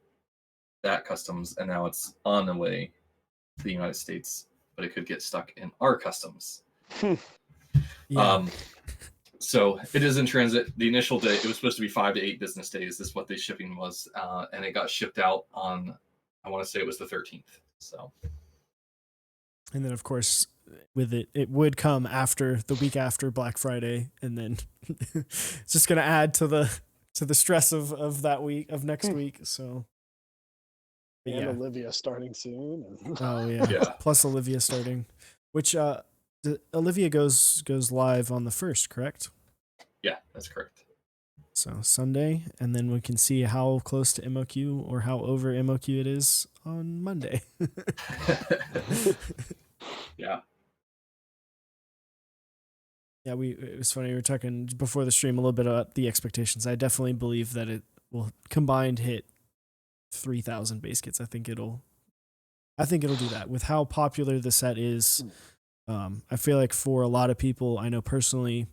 S2: that customs, and now it's on the way to the United States, but it could get stuck in our customs.
S1: Yeah.
S2: So it is in transit. The initial day, it was supposed to be 5 to 8 business days. This is what the shipping was, and it got shipped out on I want to say it was the 13th. So.
S1: And then, of course, with it would come after the week after Black Friday, and then it's just gonna add to the stress of that week of next week. So, but
S3: And
S1: yeah.
S3: Olivia starting soon.
S1: Oh yeah.
S2: Yeah.
S1: Plus Olivia starting, which Olivia goes live on the 1st, correct?
S2: Yeah, that's correct.
S1: So Sunday, and then we can see how close to MOQ or how over MOQ it is on Monday.
S2: Yeah.
S1: Yeah, it was funny. We were talking before the stream a little bit about the expectations. I definitely believe that it will combined hit 3,000 base kits. I think it'll do that with how popular the set is. I feel like for a lot of people, I know personally,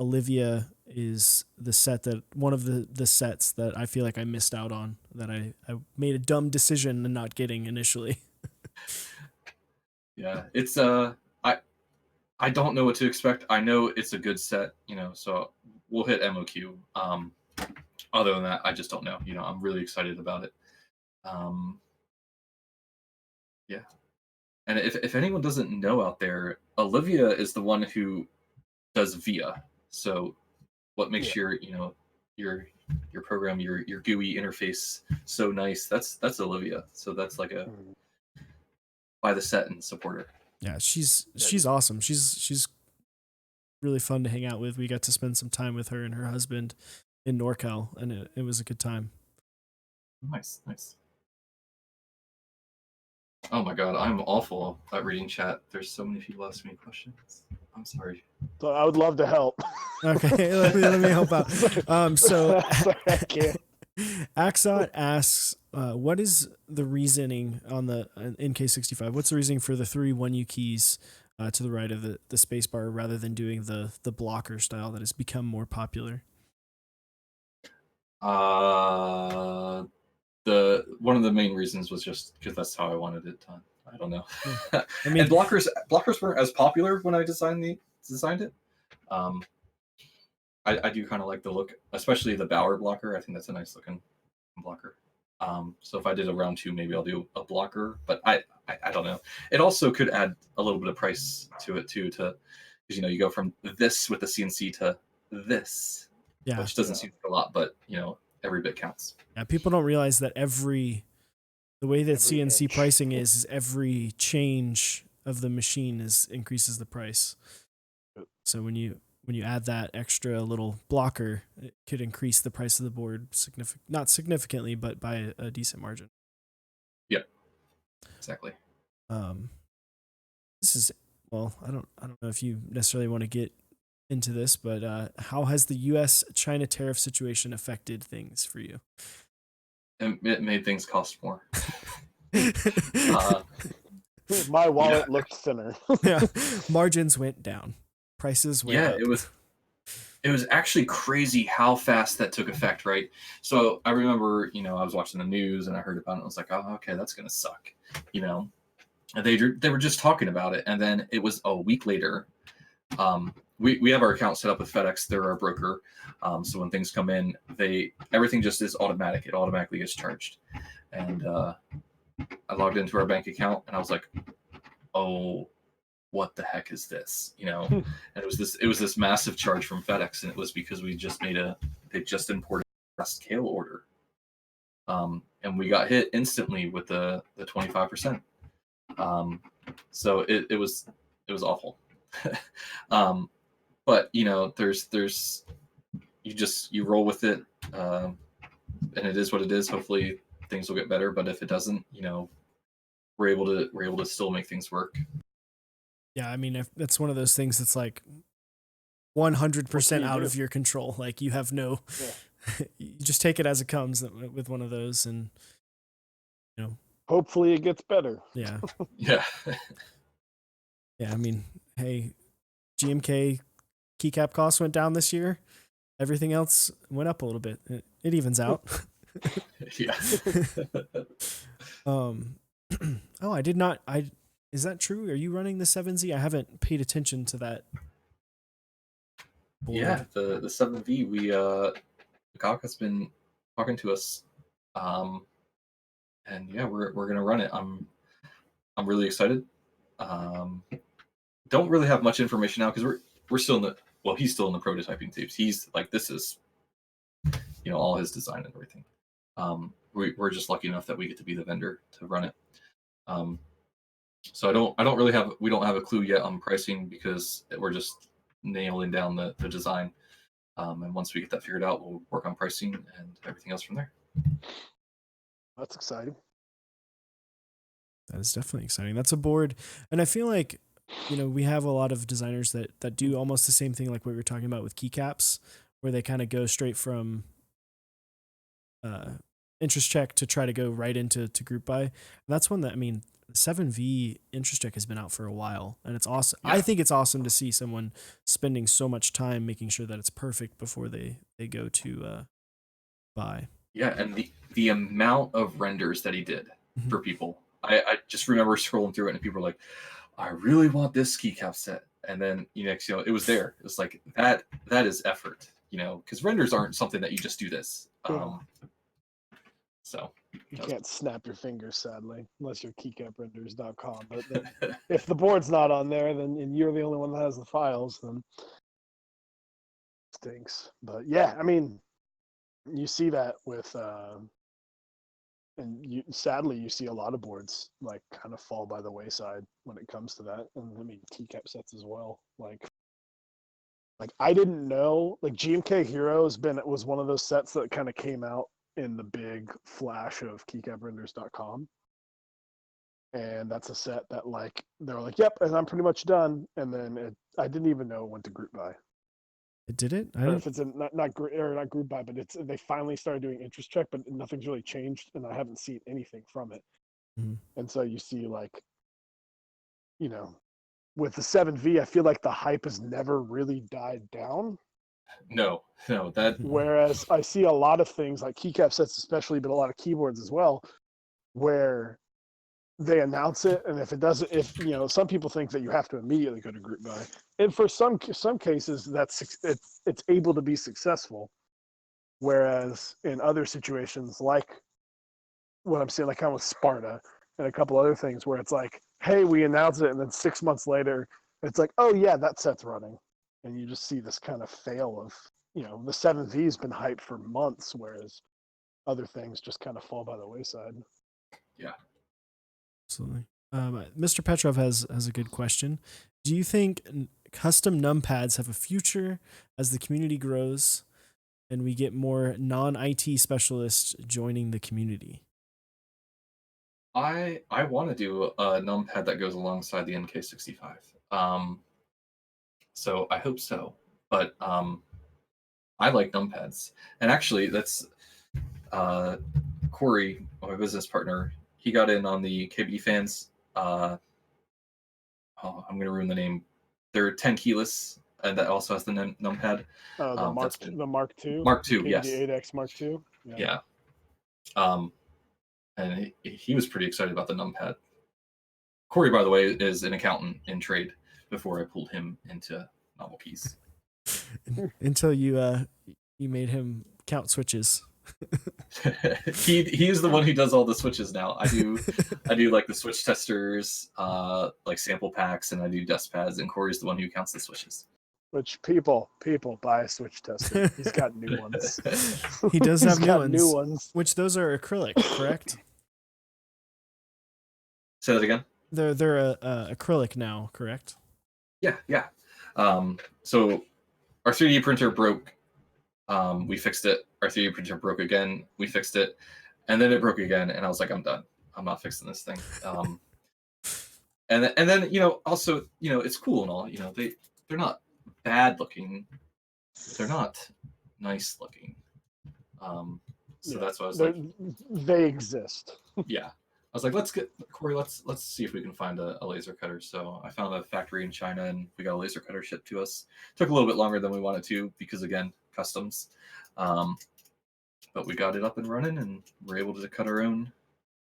S1: Olivia is the set that one of the sets that I feel like I missed out on, that I made a dumb decision in not getting initially.
S2: Yeah, it's I don't know what to expect. I know it's a good set, so we'll hit MOQ. Other than that, I just don't know. I'm really excited about it. Yeah. And if anyone doesn't know out there, Olivia is the one who does VIA. So what makes your program, your GUI interface so nice, that's Olivia. So that's like a buy the set and support her.
S1: Yeah, she's awesome. She's really fun to hang out with. We got to spend some time with her and her husband in NorCal, and it was a good time.
S2: Nice. Oh my god, I'm awful at reading chat. There's so many people asking me questions. I'm sorry.
S3: So I would love to help.
S1: Okay, let me help out. So
S3: Sorry, I can't.
S1: Axot asks, what is the reasoning on the NK65? What's the reasoning for the 3 1U keys to the right of the spacebar rather than doing the blocker style that has become more popular?
S2: One of the main reasons was just because that's how I wanted it done. I don't know.
S1: I mean,
S2: and blockers weren't as popular when I designed it. I do kind of like the look, especially the Bauer blocker. I think that's a nice looking blocker. So if I did a round 2, maybe I'll do a blocker, but I don't know. It also could add a little bit of price to it too, because you go from this with the CNC to this, which doesn't seem like a lot, but every bit counts.
S1: Yeah, people don't realize that the way that CNC
S3: inch.
S1: pricing is every change of the machine increases the price. So when you add that extra little blocker, it could increase the price of the board not significantly, but by a decent margin.
S2: Yep. Exactly.
S1: This is, well, I don't know if you necessarily want to get into this, but how has the US-China tariff situation affected things for you?
S2: It made things cost more.
S3: My wallet looked thinner.
S1: Yeah, margins went down, prices went up.
S2: It was actually crazy how fast that took effect, right? So I remember, I was watching the news and I heard about it. And I was like, oh, okay, that's gonna suck, And they were just talking about it, and then it was a week later. We have our account set up with FedEx. They're our broker. So when things come in, everything just is automatic. It automatically gets charged. And I logged into our bank account and I was like, oh, what the heck is this? And it was this massive charge from FedEx, and it was because they just imported a scale order. And we got hit instantly with the 25%. So it was awful. But there's you roll with it, and it is what it is. Hopefully things will get better, but if it doesn't, we're able to still make things work.
S1: Yeah, I mean, if that's one of those things that's like 100% out of your control. Like you have no, you just take it as it comes with one of those, and
S3: hopefully it gets better.
S1: Yeah.
S2: Yeah.
S1: Yeah, I mean, hey, GMK keycap costs went down this year. Everything else went up a little bit. It evens out.
S2: Yeah.
S1: Oh, I did not. Is that true? Are you running the 7Z? I haven't paid attention to that board.
S2: Yeah, the 7V. Gawk has been talking to us. and yeah, we're gonna run it. I'm really excited. Don't really have much information now because we're still in the he's still in the prototyping tapes. He's like, this is all his design and everything. We're just lucky enough that we get to be the vendor to run it. So we don't have a clue yet on pricing because we're just nailing down the design. And once we get that figured out, we'll work on pricing and everything else from there.
S3: That's exciting.
S1: That is definitely exciting. That's a board, and I feel like we have a lot of designers that do almost the same thing like what we were talking about with keycaps, where they kind of go straight from interest check to try to go right into group buy. And that's one that 7V interest check has been out for a while, and it's awesome. Yeah. I think it's awesome to see someone spending so much time making sure that it's perfect before they go to buy.
S2: Yeah, and the amount of renders that he did for people. I just remember scrolling through it and people were like, I really want this keycap set. And then it was there. It was like that is effort, because renders aren't something that you just do this. So
S3: you can't snap your fingers, sadly, unless you're keycaprenders.com. But if the board's not on there, and you're the only one that has the files, then it stinks. But yeah, you see that with and sadly you see a lot of boards like kind of fall by the wayside when it comes to that. And keycap sets as well. Like I didn't know, like GMK Hero was one of those sets that kind of came out in the big flash of keycaprenders.com. And that's a set that they were like, yep, and I'm pretty much done. And then I didn't even know it went to group buy.
S1: It did it?
S3: Or if it's not group buy, but they finally started doing interest check, but nothing's really changed, and I haven't seen anything from it. Mm-hmm. And so you see, with the 7V, I feel like the hype has never really died down.
S2: No, that.
S3: Whereas I see a lot of things like keycap sets, especially, but a lot of keyboards as well, where they announce it, and if some people think that you have to immediately go to group buy, and for some cases it's able to be successful, whereas in other situations, like what I'm saying, like kind of with Sparta and a couple other things, where it's like, hey, we announce it, and then 6 months later it's like, oh yeah, that set's running, and you just see this kind of fail of the 7V has been hyped for months, whereas other things just kind of fall by the wayside.
S2: Yeah.
S1: Absolutely. Mr. Petrov has a good question. Do you think custom Numpads have a future as the community grows and we get more non-IT specialists joining the community?
S2: I want to do a Numpad that goes alongside the NK65. So I hope so. But I like Numpads. And actually, that's Corey, my business partner. He got in on the KB fans. I'm going to ruin the name. They're 10 keyless, and that also has the Numpad.
S3: The Mark II?
S2: Mark II, yes.
S3: The 8X Mark II?
S2: Yeah. And he was pretty excited about the Numpad. Corey, by the way, is an accountant in trade before I pulled him into NovelKeys.
S1: Until you made him count switches.
S2: he is the one who does all the switches now. I do like the switch testers, like sample packs, and I do dust pads, and Corey's the one who counts the switches.
S3: Which people buy a switch tester. He's got new ones.
S1: He does have new ones. Which those are acrylic, correct?
S2: Say that again.
S1: They're acrylic now, correct?
S2: Yeah. So our 3D printer broke. We fixed it. Our 3D printer broke again. We fixed it, and then it broke again. And I was like, I'm done. I'm not fixing this thing. And then also it's cool and all. They're not bad looking. They're not nice looking. So that's why I was like,
S3: they exist.
S2: Yeah. I was like, Corey, let's see if we can find a laser cutter. So I found a factory in China, and we got a laser cutter shipped to us. Took a little bit longer than we wanted to because, again, customs. But we got it up and running, and we're able to cut our own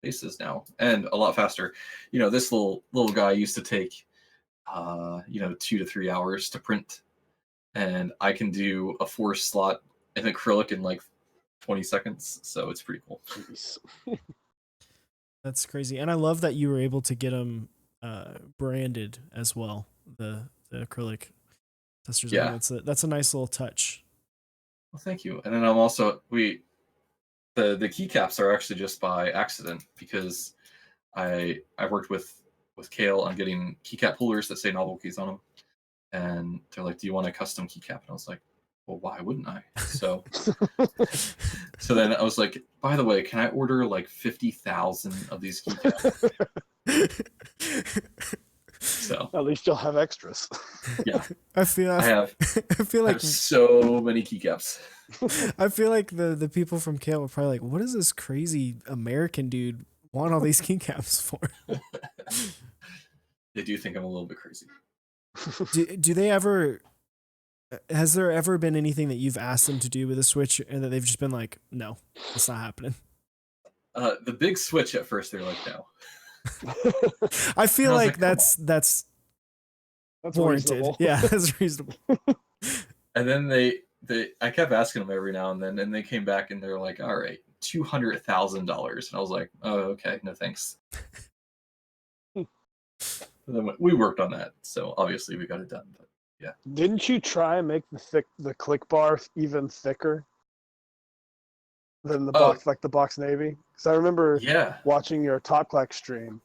S2: faces now, and a lot faster. This little guy used to take 2 to 3 hours to print, and I can do a 4-slot in acrylic in like 20 seconds. So it's pretty cool.
S1: That's crazy. And I love that you were able to get them branded as well. The acrylic testers. I
S2: Yeah.
S1: think that's a nice little touch.
S2: Well, thank you. And then I'm also the keycaps are actually just by accident because I worked with Kale on getting keycap pullers that say NovelKeys on them, and they're like, "Do you want a custom keycap?" And I was like, "Well, why wouldn't I?" So so then I was like, "By the way, can I order like 50,000 of these keycaps?" So
S3: At least you'll have extras.
S2: yeah,
S1: I feel
S2: I have so many keycaps.
S1: I feel like the people from Kale were probably like, what does this crazy American dude want all these keycaps for?
S2: They do think I'm a little bit crazy.
S1: Do they ever, has there ever been anything that you've asked them to do with a Switch and that they've just been like, no, it's not happening?
S2: The big Switch at first, they're like, no.
S1: I feel like
S2: "Come
S1: that's warranted.
S3: reasonable.
S1: Yeah, that's reasonable.
S2: And then I kept asking them every now and then, and they came back and they're like, all right, $200,000. And I was like, oh, okay, no thanks. And then we worked on that, so obviously we got it done. But yeah.
S3: Didn't you try and make the click bar even thicker than the box, like the box navy? Because I remember watching your Top Clack stream,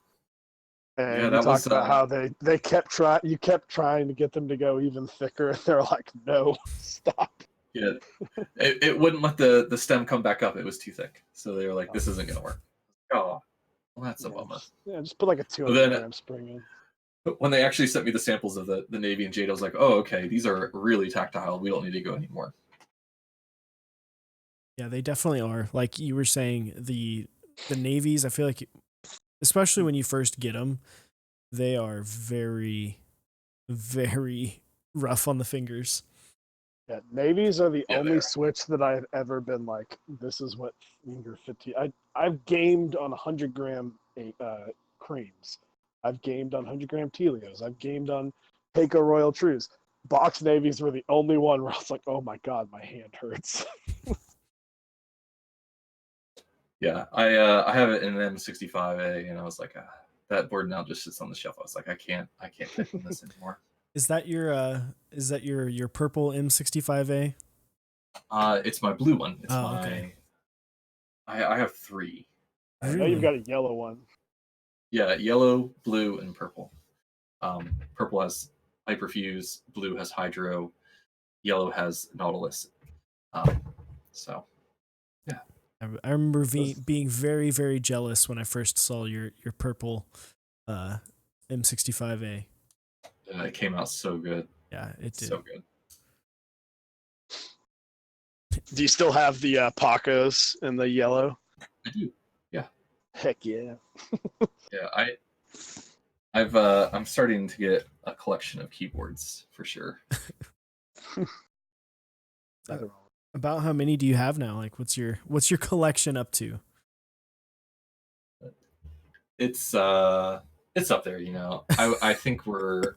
S3: and you talked about how they kept trying. You kept trying to get them to go even thicker, and they're like, "No, stop."
S2: Yeah, it wouldn't let the stem come back up. It was too thick, so they were like, "This isn't gonna work." Oh, well, that's a bummer.
S3: Just put like a 200-gram spring in.
S2: When they actually sent me the samples of the navy and jade, I was like, "Oh, okay, these are really tactile. We don't need to go anymore."
S1: Yeah, they definitely are. Like you were saying, the navies, I feel like, especially when you first get them, they are very, very rough on the fingers.
S3: Yeah, navies are the only Switch that I've ever been like, this is what finger fatigue. I've gamed on 100-gram creams. I've gamed on 100-gram Telios. I've gamed on Heiko Royal Trues. Box navies were the only one where I was like, oh my god, my hand hurts.
S2: Yeah, I have it in an M65A, and I was like, that board now just sits on the shelf. I was like, I can't pick on this anymore.
S1: Is that your purple M65A?
S2: It's my blue one. It's
S1: okay.
S2: I have 3.
S3: I know you've got a yellow one.
S2: Yeah, yellow, blue, and purple. Purple has Hyperfuse, blue has Hydro, yellow has Nautilus. So, yeah.
S1: I remember being very, very jealous when I first saw your purple M65A.
S2: It came out so good.
S1: Yeah, it did.
S2: So good.
S3: Do you still have the Pacos in the yellow?
S2: I do. Yeah.
S3: Heck yeah.
S2: Yeah, I'm starting to get a collection of keyboards for sure.
S1: About how many do you have now? Like, what's your collection up to?
S2: It's up there, you know. I think we're.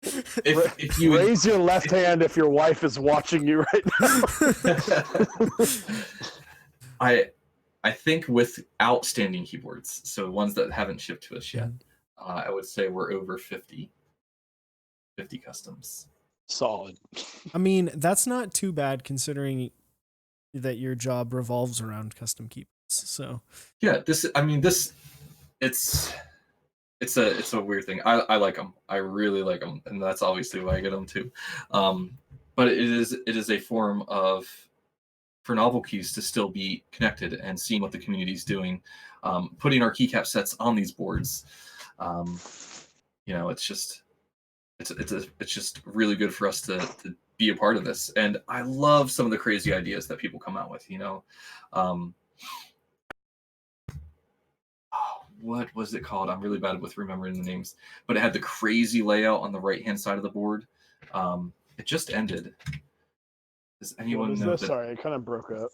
S2: If you
S3: raise your left hand if your wife is watching you right now.
S2: I think with outstanding keyboards, so ones that haven't shipped to us yet, I would say we're over 50 customs.
S3: Solid.
S1: I mean, that's not too bad considering that your job revolves around custom keyboards. So
S2: yeah, it's a weird thing. I like them. I really like them, and that's obviously why I get them too. But it is a form of for NovelKeys to still be connected and seeing what the community is doing, putting our keycap sets on these boards. You know, it's just really good for us to be a part of this. And I love some of the crazy ideas that people come out with. You know, what was it called? I'm really bad with remembering the names, but it had the crazy layout on the right hand side of the board. It just ended. Does anyone know?
S3: Sorry, it kind of broke up.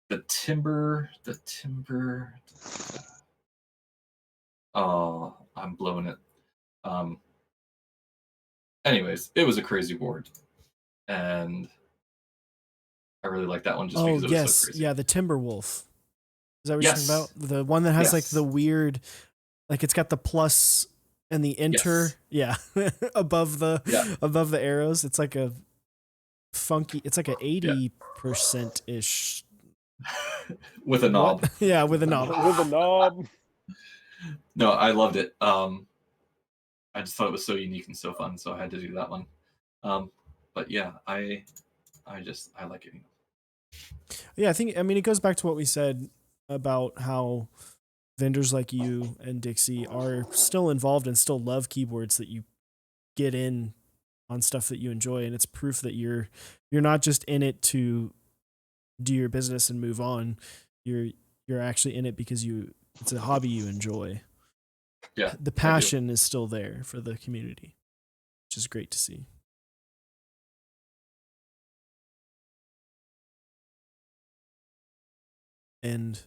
S2: The timber. Oh, I'm blowing it. Anyways, it was a crazy board, and I really like that one just because it was so crazy.
S1: Yeah, the Timberwolf. Is that what
S2: Yes.
S1: you're talking about? The one that has like
S2: Yes.
S1: the weird, like it's got the plus and the enter, yeah, above the arrows. It's like a funky. It's like a 80% ish
S2: With a knob.
S1: Yeah, with a knob.
S3: With a knob.
S2: No, I loved it. I just thought it was so unique and so fun, so I had to do that one. But yeah, I like it.
S1: Yeah, I mean, it goes back to what we said about how vendors like you and Dixie are still involved and still love keyboards, that you get in on stuff that you enjoy, and it's proof that you're not just in it to do your business and move on. You're actually in it because it's a hobby you enjoy.
S2: Yeah,
S1: the passion is still there for the community, which is great to see. And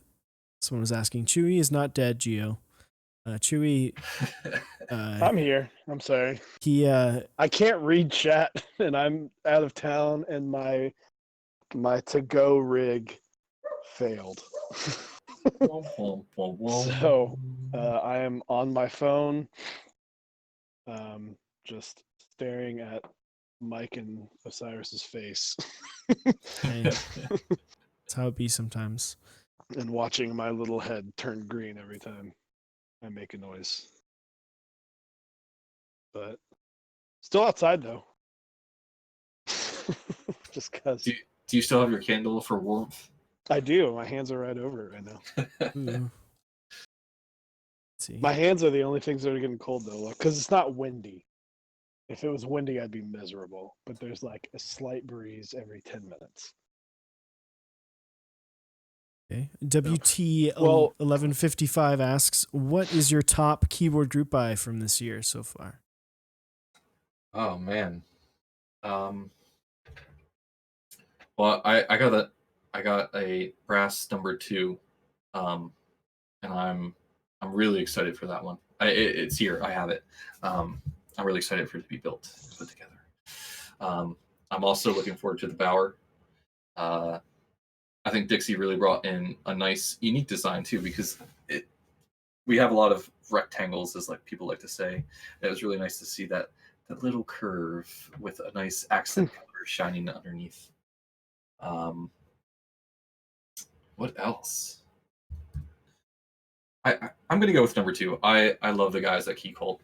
S1: someone was asking, Chewy is not dead, Gio. Chewy,
S3: I'm here. I'm sorry.
S1: He
S3: I can't read chat, and I'm out of town, and my to-go rig failed. So I am on my phone, just staring at Mike and Osiris's face.
S1: hey, that's how it be sometimes.
S3: And watching my little head turn green every time I make a noise. But still outside though. Just cause.
S2: Do you still have your candle for warmth?
S3: I do. My hands are right over it right now.
S1: Ooh. See.
S3: My hands are the only things that are getting cold though, because it's not windy. If it was windy, I'd be miserable. But there's like a slight breeze every 10 minutes.
S1: Okay. WT
S3: Well,
S1: 1155 asks, what is your top keyboard group buy from this year so far?
S2: Oh man. Well, I got a brass number 2, and I'm really excited for that one. It's here. I have it. I'm really excited for it to be built, put together. I'm also looking forward to the Bauer. I think Dixie really brought in a nice, unique design too, because we have a lot of rectangles, as like people like to say. It was really nice to see that little curve with a nice accent color shining underneath. What else? I'm going to go with number 2. I love the guys at Keycult.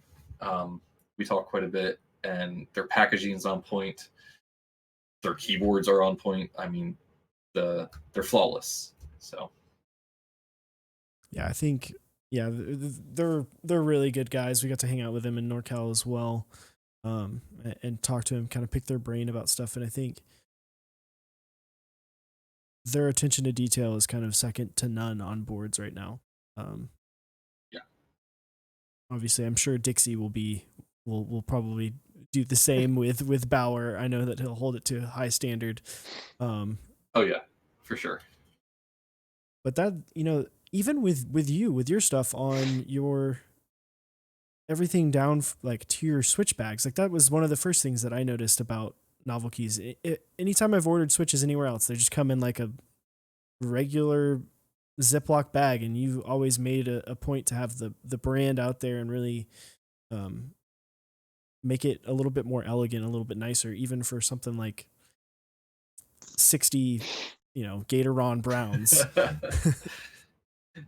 S2: We talk quite a bit, and their packaging is on point. Their keyboards are on point. I mean, they're flawless. So,
S1: yeah, I think they're really good guys. We got to hang out with them in NorCal as well, and talk to them, kind of pick their brain about stuff. And I think their attention to detail is kind of second to none on boards right now.
S2: Yeah.
S1: Obviously, I'm sure Dixie will probably do the same with Bauer. I know that he'll hold it to a high standard.
S2: Oh yeah, for sure.
S1: But that, even with your stuff on your everything down like to your switch bags, like that was one of the first things that I noticed about NovelKeys. Anytime I've ordered switches anywhere else, they just come in like a regular Ziploc bag, and you always made a point to have the brand out there and really make it a little bit more elegant, a little bit nicer, even for something like 60 Gatoron Browns.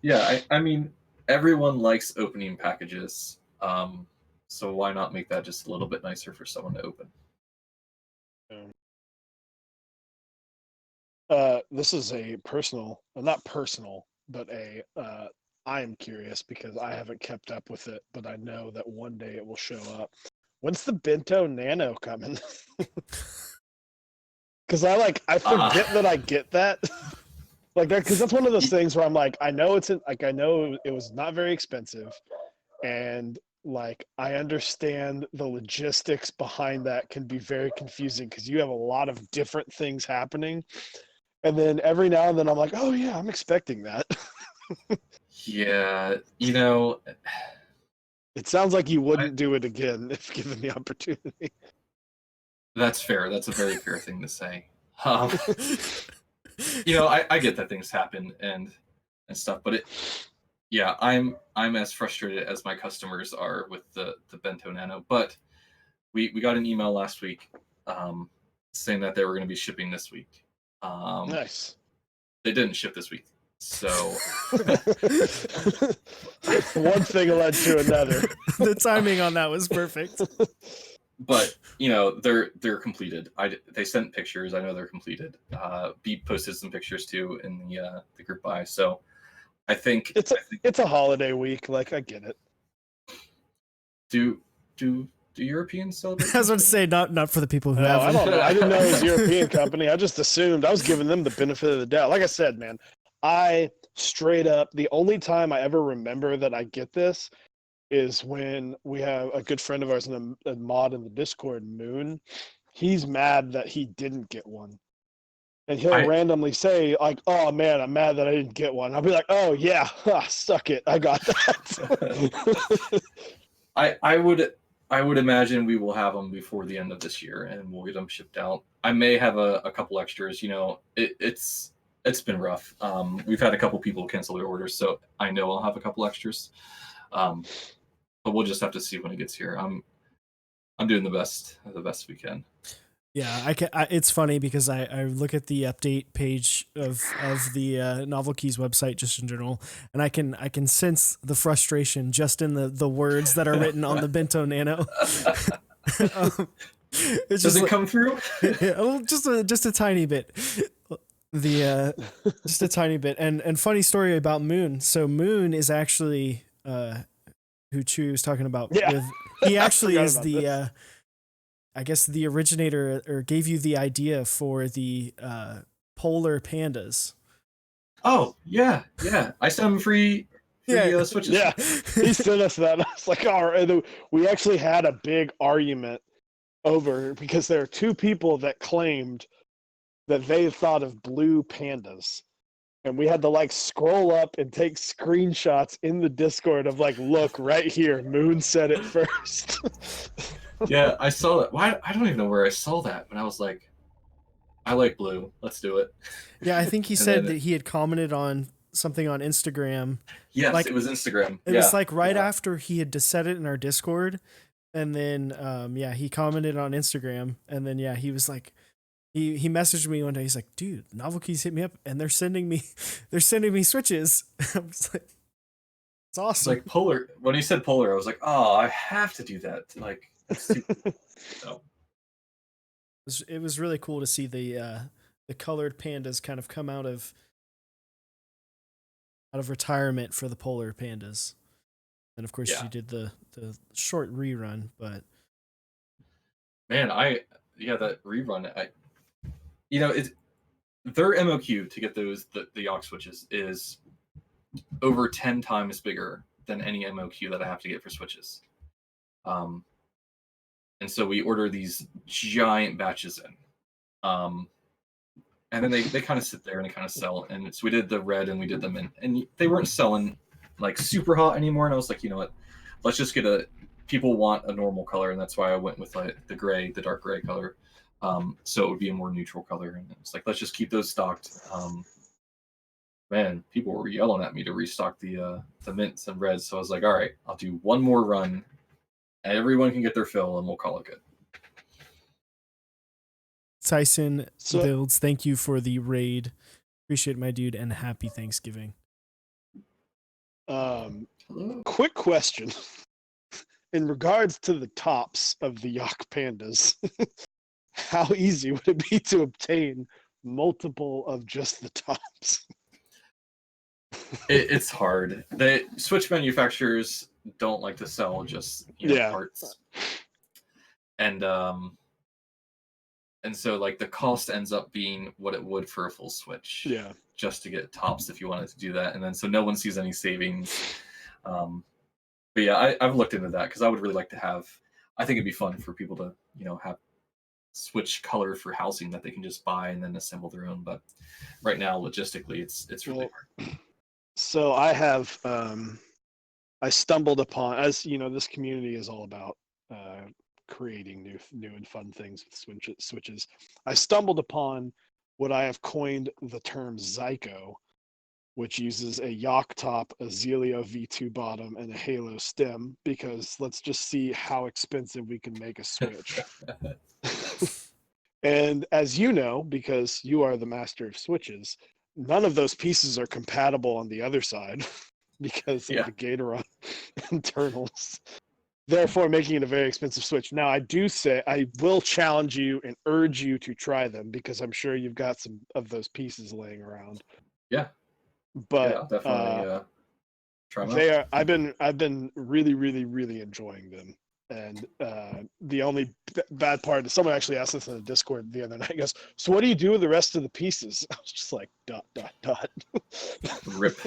S2: Yeah, I mean, everyone likes opening packages, so why not make that just a little bit nicer for someone to open?
S3: This is a personal, not personal, but I am curious because I haven't kept up with it, but I know that one day it will show up. When's the Bento Nano coming? Because I forget that I get that. Like that, because that's one of those things where I'm like, I know it was not very expensive, and like I understand the logistics behind that can be very confusing because you have a lot of different things happening, and then every now and then I'm like, oh yeah, I'm expecting that.
S2: Yeah,
S3: it sounds like you wouldn't do it again if given the opportunity.
S2: That's fair. That's a very fair thing to say. I get that things happen, and and stuff. But yeah, I'm as frustrated as my customers are with the Bento Nano. But we got an email last week saying that they were going to be shipping this week.
S4: Nice.
S2: They didn't ship this week, so
S4: one thing led to another.
S1: The timing on that was perfect.
S2: But you know, they're completed. They sent pictures. I know they're completed. Beep posted some pictures too in the group buy. So I think
S4: it's a holiday week. Like, I get it.
S2: Do Europeans celebrate?
S1: I was going to say not for the people who
S4: No,
S1: haven't.
S4: I don't know. I didn't know it was a European company. I just assumed. I was giving them the benefit of the doubt. Like I said, man, I straight up, the only time I ever remember that I get this is when we have a good friend of ours in a mod in the Discord, Moon. He's mad that he didn't get one. And he'll randomly say, like, "Oh man, I'm mad that I didn't get one." I'll be like, "Oh yeah, suck it, I got that."
S2: I would imagine we will have them before the end of this year, and we'll get them shipped out. I may have a couple extras. You know, it's been rough. We've had a couple people cancel their orders, so I know I'll have a couple extras. But we'll just have to see when it gets here. I'm doing the best we can.
S1: Yeah, it's funny because I look at the update page of the NovelKeys website just in general, and I can sense the frustration just in the words that are written on the Bento Nano.
S2: Does it come through?
S1: Yeah, well, just a tiny bit. Just a tiny bit. And funny story about Moon. So Moon is actually who Chewy was talking about.
S4: Yeah.
S1: He actually is the I guess the originator or gave you the idea for the polar pandas.
S2: Oh yeah. I sent them free switches.
S4: Yeah, he sent us that. I was like, all right. We actually had a big argument over because there are two people that claimed that they thought of blue pandas. And we had to like scroll up and take screenshots in the Discord of like, look right here, Moon said it first.
S2: Yeah, I saw that. Why? I don't even know where I saw that, but I was like, I like blue. Let's do it.
S1: Yeah, I think he said that he had commented on something on Instagram.
S2: Yes,
S1: like,
S2: it was Instagram.
S1: It was like right after he had said it in our Discord, and then he commented on Instagram, and then he was like, he messaged me one day. He's like, "Dude, NovelKeys hit me up, and they're sending me switches." I'm just like, it's awesome.
S2: It's like polar. When he said polar, I was like, oh, I have to do that. Like. So.
S1: It was really cool to see the colored pandas kind of come out of retirement for the polar pandas, and of course you did the short rerun. But
S2: man, that rerun, their MOQ to get those the aux switches is over 10 times bigger than any MOQ that I have to get for switches. And so we order these giant batches in. And then they kind of sit there and they kind of sell. And so we did the red and we did them in. And they weren't selling like super hot anymore. And I was like, you know what? Let's just get people want a normal color. And that's why I went with like the gray, the dark gray color. So it would be a more neutral color. And it's like, let's just keep those stocked. Man, people were yelling at me to restock the mints and reds. So I was like, all right, I'll do one more run. Everyone can get their fill, and we'll call it good.
S1: Tyson Builds, thank you for the raid. Appreciate it, my dude, and happy Thanksgiving.
S4: Quick question. In regards to the tops of the Yak Pandas, how easy would it be to obtain multiple of just the tops?
S2: It's hard. The Switch manufacturers don't like to sell just parts, and so like the cost ends up being what it would for a full Switch, just to get tops if you wanted to do that, and then so no one sees any savings. But yeah, I've looked into that because I would really like to have. I think it'd be fun for people to have Switch color for housing that they can just buy and then assemble their own. But right now, logistically, it's really hard.
S4: So I have I stumbled upon, as you know, this community is all about creating new and fun things with switches. I stumbled upon what I have coined the term Zyko, which uses a Yock top, a Zelio V2 bottom, and a Halo stem, because let's just see how expensive we can make a Switch. And as you know, because you are the master of Switches, none of those pieces are compatible on the other side because of
S2: Yeah.
S4: the Gatoron internals. Therefore, making it a very expensive Switch. Now, I will challenge you and urge you to try them, because I'm sure you've got some of those pieces laying around.
S2: Yeah.
S4: But
S2: I'll definitely try them
S4: they
S2: out.
S4: are. I've been really, really, really enjoying them. And the only bad part is, someone actually asked us in the Discord the other night. He goes, "So what do you do with the rest of the pieces?" I was just like, ...
S2: Rip.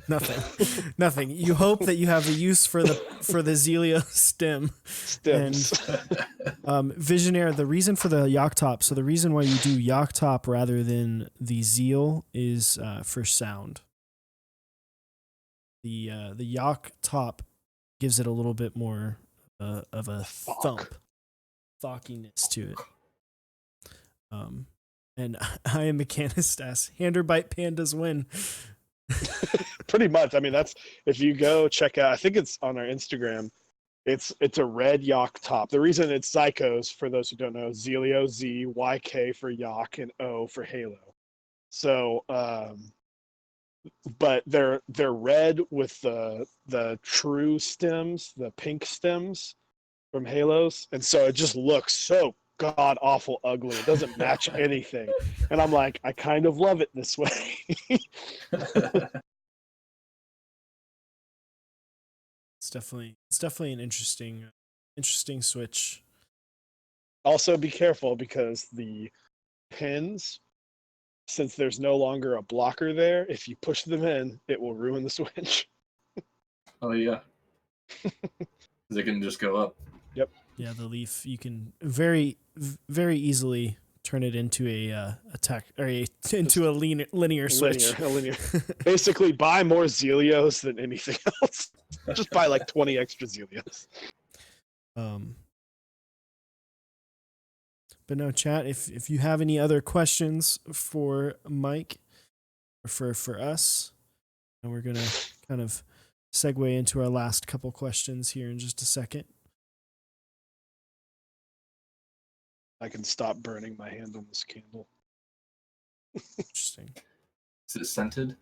S1: Nothing. You hope that you have a use for the Zelio stem.
S4: Stems.
S1: And Visionaire, the reason for the Yock top, so the reason why you do Yock top rather than the Zeal is for sound. The Yock top gives it a little bit more of a thump, thockiness to it. And I am Mechanist asks, Hander Bite Pandas win.
S4: Pretty much. I mean, that's, if you go check out, I think it's on our Instagram. It's a red Yock top. The reason it's Psychos, for those who don't know, Zelio, Z, YK for Yock, and O for Halo. So, but they're red with the true stems, the pink stems from Halos, and so it just looks so god awful ugly. It doesn't match anything, and I'm like, I kind of love it this way.
S1: It's definitely an interesting Switch.
S4: Also, be careful, because the pins, since there's no longer a blocker there, if you push them in, it will ruin the Switch.
S2: Oh yeah. They can just go up.
S4: Yep.
S1: Yeah, the Leaf, you can very easily turn it into a attack or into a linear switch.
S4: Linear. Basically, buy more Zelios than anything else. Just buy like 20 extra Zelios.
S1: But no, chat, if you have any other questions for Mike or for us, and we're gonna kind of segue into our last couple questions here in just a second.
S4: I can stop burning my hand on this candle.
S1: Interesting.
S2: Is it scented?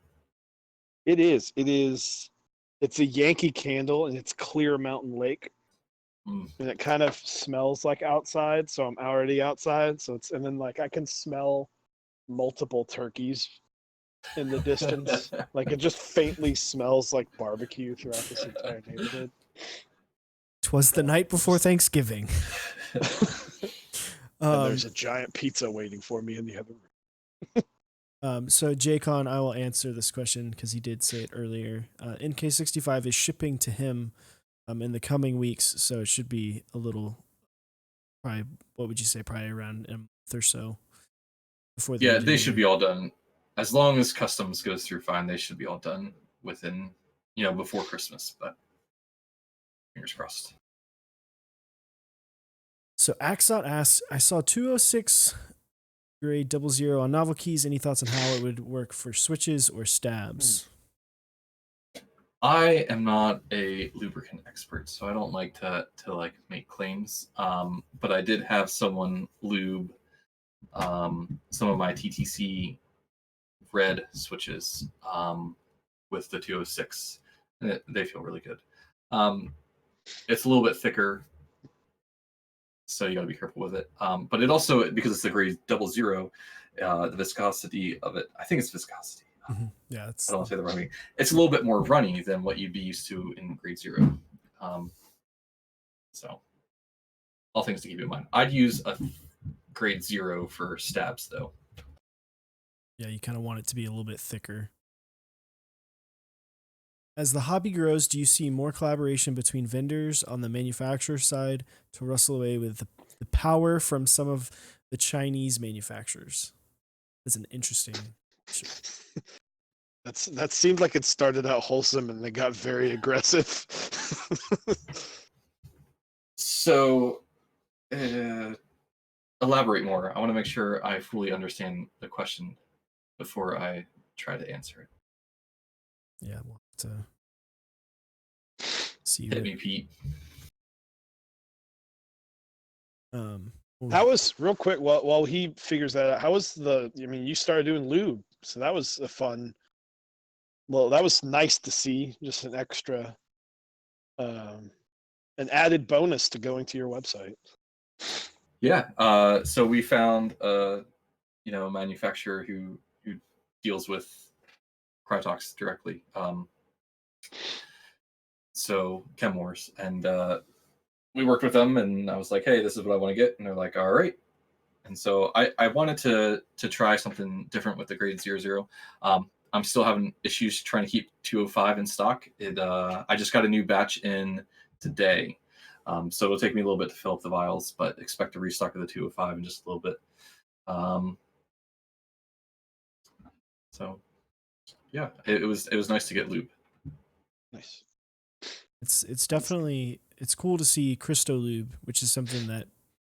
S4: It is. It's a Yankee candle, and it's clear Mountain Lake.
S2: Mm.
S4: And it kind of smells like outside, so I'm already outside. So and then like I can smell multiple turkeys in the distance. Like, it just faintly smells like barbecue throughout this entire neighborhood.
S1: 'Twas the night before Thanksgiving.
S4: And there's a giant pizza waiting for me in the other room.
S1: So Jaycon, I will answer this question because he did say it earlier. NK65 is shipping to him in the coming weeks, so it should be a little, probably, what would you say, probably around a month or so before the
S2: Yeah, they should be all done. As long as customs goes through fine, they should be all done within, before Christmas, but fingers crossed.
S1: So Axot asks, I saw 206 grade 00 on NovelKeys. Any thoughts on how it would work for switches or stabs?
S2: I am not a lubricant expert, so I don't like to like make claims. But I did have someone lube some of my TTC red switches with the 206. And they feel really good. It's a little bit thicker, so you got to be careful with it. But it also, because it's a grade 00, the viscosity of it, I think it's viscosity.
S1: Mm-hmm. Yeah,
S2: I don't want to say the wrong thing. It's a little bit more runny than what you'd be used to in grade 0. So, all things to keep in mind. I'd use a grade 0 for stabs, though.
S1: Yeah, you kind of want it to be a little bit thicker. As the hobby grows, do you see more collaboration between vendors on the manufacturer side to wrestle away with the power from some of the Chinese manufacturers? That's an interesting issue.
S4: That seemed like it started out wholesome and they got very aggressive.
S2: So, elaborate more. I want to make sure I fully understand the question before I try to answer it.
S1: Yeah, we'll have to see.
S2: Hit me, Pete.
S4: How was real quick while he figures that out? How was I mean, you started doing lube, so that was a fun. Well, that was nice to see. Just an extra, an added bonus to going to your website.
S2: Yeah. So we found a manufacturer who deals with Crytox directly. So Chemwars, and we worked with them, and I was like, hey, this is what I want to get, and they're like, all right. And so I wanted to try something different with the grade 00. I'm still having issues trying to keep 205 in stock. I just got a new batch in today. So it'll take me a little bit to fill up the vials, but expect a restock of the 205 in just a little bit. So yeah, it was nice to get lube.
S4: Nice.
S1: It's definitely cool to see Christo Lube, which is something that,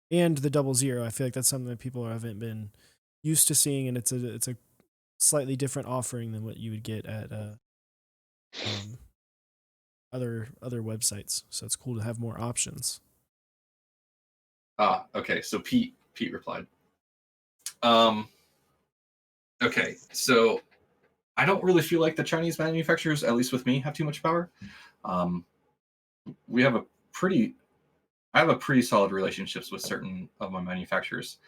S1: and the 00. I feel like that's something that people haven't been used to seeing, and it's a slightly different offering than what you would get at other websites. So it's cool to have more options.
S2: Okay. So Pete replied. Okay, so I don't really feel like the Chinese manufacturers, at least with me, have too much power. I have pretty solid relationships with certain of my manufacturers.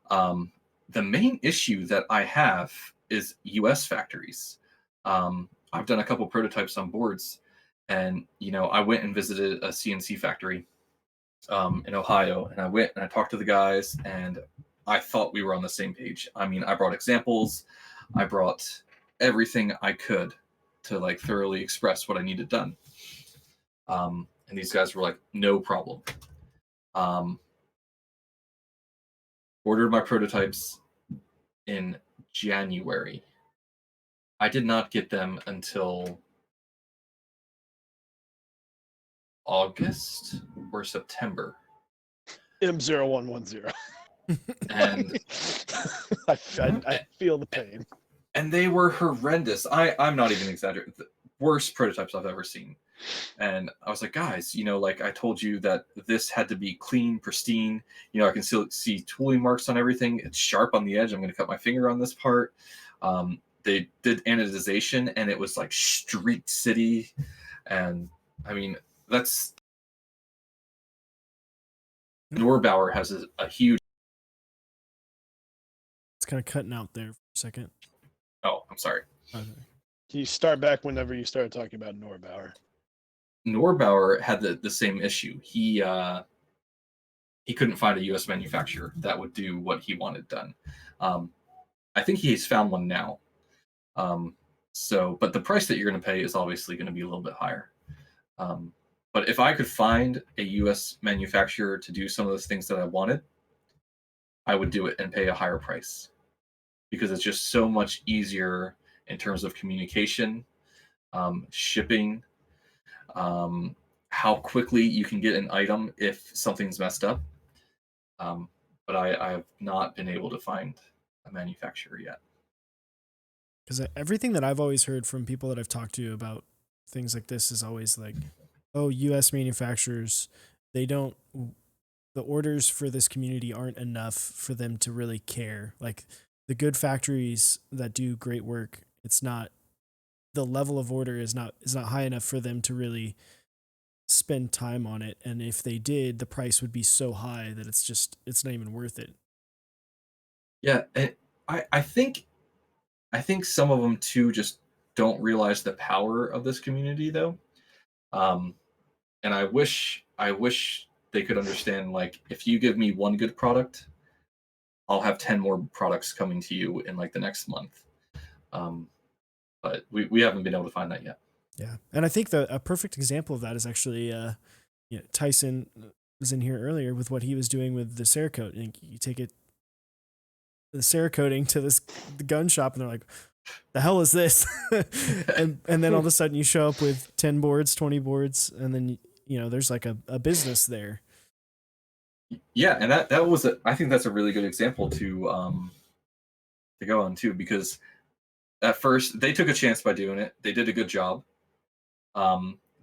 S2: The main issue that I have is U.S. factories. I've done a couple prototypes on boards, and I went and visited a CNC factory in Ohio, and I went and I talked to the guys, and I thought we were on the same page. I mean, I brought examples, I brought everything I could to like thoroughly express what I needed done. And these guys were like, no problem. Ordered my prototypes in January. I did not get them until August or September.
S4: M0110.
S2: And
S4: I feel the pain.
S2: And they were horrendous. I'm not even exaggerating. The worst prototypes I've ever seen. And I was like, guys, like I told you that this had to be clean, pristine. I can still see tooling marks on everything. It's sharp on the edge. I'm going to cut my finger on this part. They did anodization, and it was like Street City. And I mean, that's Norbauer has a huge.
S1: It's kind of cutting out there for a second.
S2: Oh, I'm sorry.
S1: Okay.
S4: Can you start back whenever you started talking about Norbauer?
S2: Norbauer had the same issue. He couldn't find a U.S. manufacturer that would do what he wanted done. I think he's found one now. But the price that you're going to pay is obviously going to be a little bit higher. But if I could find a U.S. manufacturer to do some of those things that I wanted, I would do it and pay a higher price, because it's just so much easier in terms of communication, shipping, how quickly you can get an item if something's messed up. But I have not been able to find a manufacturer yet.
S1: Because everything that I've always heard from people that I've talked to about things like this is always like, oh, U.S. manufacturers, the orders for this community aren't enough for them to really care. Like the good factories that do great work, the level of order is not high enough for them to really spend time on it. And if they did, the price would be so high that it's not even worth it.
S2: Yeah, I think some of them too just don't realize the power of this community though. And I wish they could understand, like, if you give me one good product, I'll have 10 more products coming to you in like the next month. But we haven't been able to find that yet.
S1: Yeah. And I think a perfect example of that is actually Tyson was in here earlier with what he was doing with the Cerakote. And you take the Cerakoting to the gun shop, and they're like, the hell is this? and then all of a sudden you show up with 10 boards, 20 boards, and then there's like a business there.
S2: Yeah, and that was I think that's a really good example to go on too, because at first they took a chance by doing it. They did a good job.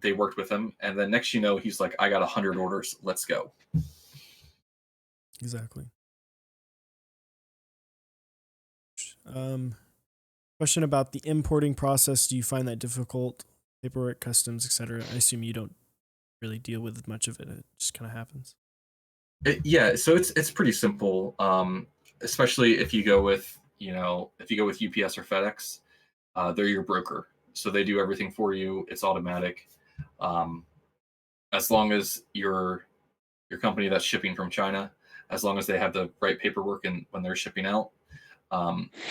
S2: They worked with him, and then next you know, he's like, I got 100 orders. Let's go.
S1: Exactly. Question about the importing process. Do you find that difficult? Paperwork, customs, etc. I assume you don't really deal with much of it. It just kind of happens.
S2: Yeah, so it's pretty simple. Especially if you go with UPS or FedEx, they're your broker, so they do everything for you. It's automatic. As long as your company that's shipping from China, as long as they have the right paperwork and when they're shipping out,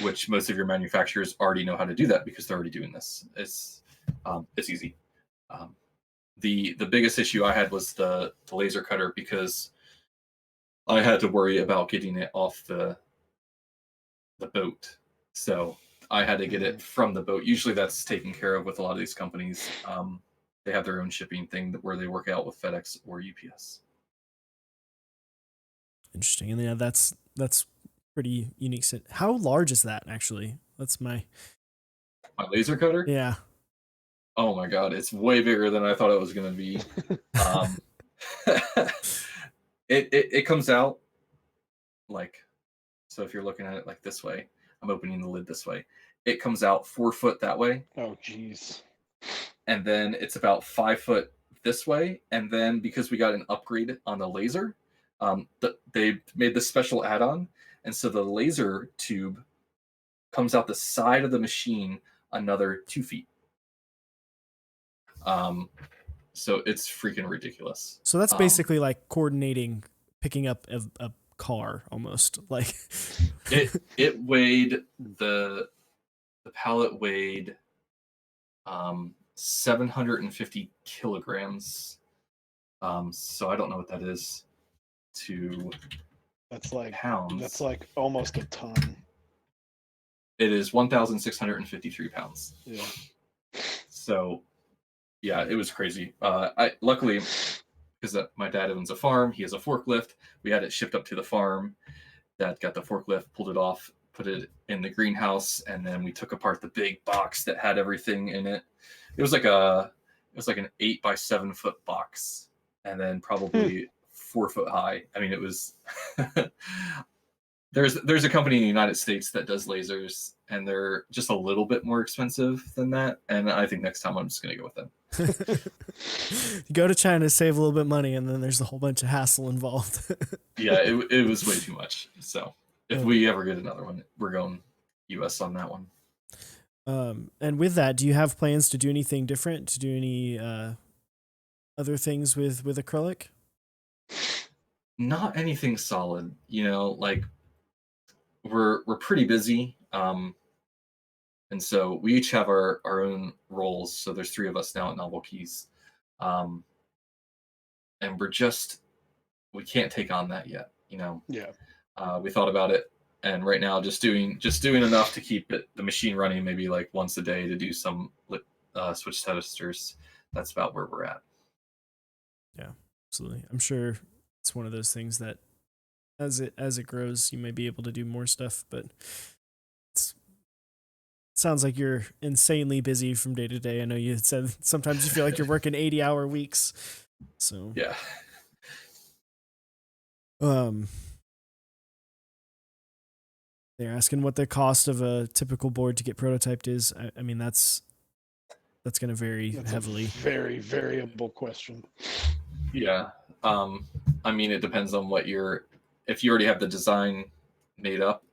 S2: which most of your manufacturers already know how to do that because they're already doing this. It's easy. The biggest issue I had was the laser cutter because I had to worry about getting it off the boat. So I had to get it from the boat. Usually that's taken care of with a lot of these companies. They have their own shipping thing where they work out with FedEx or UPS.
S1: Interesting. And yeah, that's pretty unique. How large is that actually? That's my
S2: laser cutter?
S1: Yeah.
S2: Oh my god, it's way bigger than I thought it was going to be. It comes out like, so if you're looking at it like this way, I'm opening the lid this way. It comes out 4 foot that way.
S4: Oh, jeez.
S2: And then it's about 5 foot this way. And then because we got an upgrade on the laser, they made this special add-on. And so the laser tube comes out the side of the machine another 2 feet. So it's freaking ridiculous.
S1: So that's basically like coordinating, picking up a car almost. Like
S2: it weighed the pallet weighed 750 kilograms. So I don't know what that is to
S4: That's like
S2: pounds.
S4: That's like almost a ton.
S2: It is 1,653 pounds.
S4: Yeah.
S2: So yeah, it was crazy. I luckily, because my dad owns a farm, he has a forklift. We had it shipped up to the farm. Dad got the forklift, pulled it off, put it in the greenhouse, and then we took apart the big box that had everything in it. It was like an 8 by 7 foot box, and then probably 4 foot high. I mean, it was. There's a company in the United States that does lasers, and they're just a little bit more expensive than that. And I think next time I'm just gonna go with them.
S1: You go to China, save a little bit of money, and then there's a whole bunch of hassle involved.
S2: Yeah, it was way too much. So if we ever get another one, we're going US on that one.
S1: And with that, do you have plans to do anything different? To do any other things with acrylic?
S2: Not anything solid, like we're pretty busy. And so we each have our own roles. So there's 3 of us now at NovelKeys. And we can't take on that yet,
S4: Yeah.
S2: We thought about it, and right now just doing enough to keep the machine running, maybe like once a day to do some switch testers. That's about where we're at.
S1: Yeah, absolutely. I'm sure it's one of those things that as it grows, you may be able to do more stuff, but it sounds like you're insanely busy from day to day. I know you said sometimes you feel like you're working 80-hour weeks. So
S2: yeah.
S1: They're asking what the cost of a typical board to get prototyped is. I mean, that's going to vary heavily.
S4: Very variable question.
S2: Yeah. I mean, it depends on if you already have the design made up,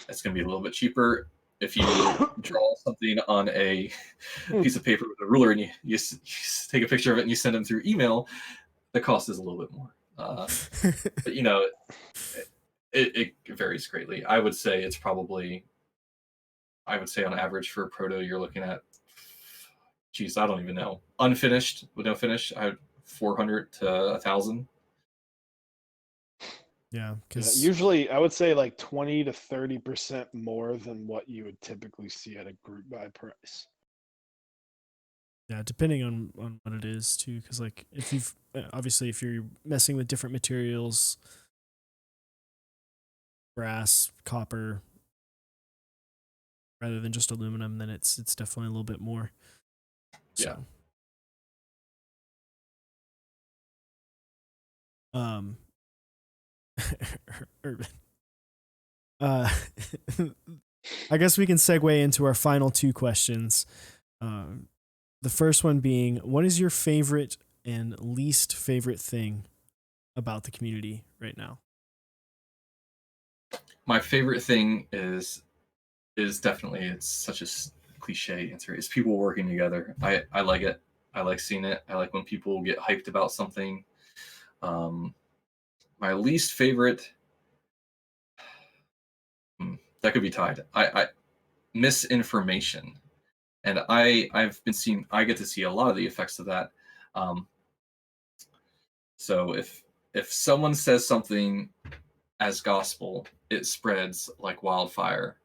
S2: it's going to be a little bit cheaper. If you draw something on a piece of paper with a ruler and you take a picture of it and you send them through email, the cost is a little bit more. But it varies greatly. I would say on average for a proto, you're looking at, I don't even know, unfinished with no finish, 400 to 1,000.
S1: Yeah, because
S4: usually I would say like 20 to 30% more than what you would typically see at a group buy price.
S1: Yeah, depending on what it is too, because like if you're messing with different materials, brass, copper, rather than just aluminum, then it's definitely a little bit more. So. Yeah. Urban. I guess we can segue into our final two questions. The first one being, what is your favorite and least favorite thing about the community right now?
S2: My favorite thing is definitely, it's such a cliche answer, is people working together. I like it. I like seeing it. I like when people get hyped about something. My least favorite, that could be tied. I misinformation, and I've been seeing. I get to see a lot of the effects of that. So if someone says something as gospel, it spreads like wildfire,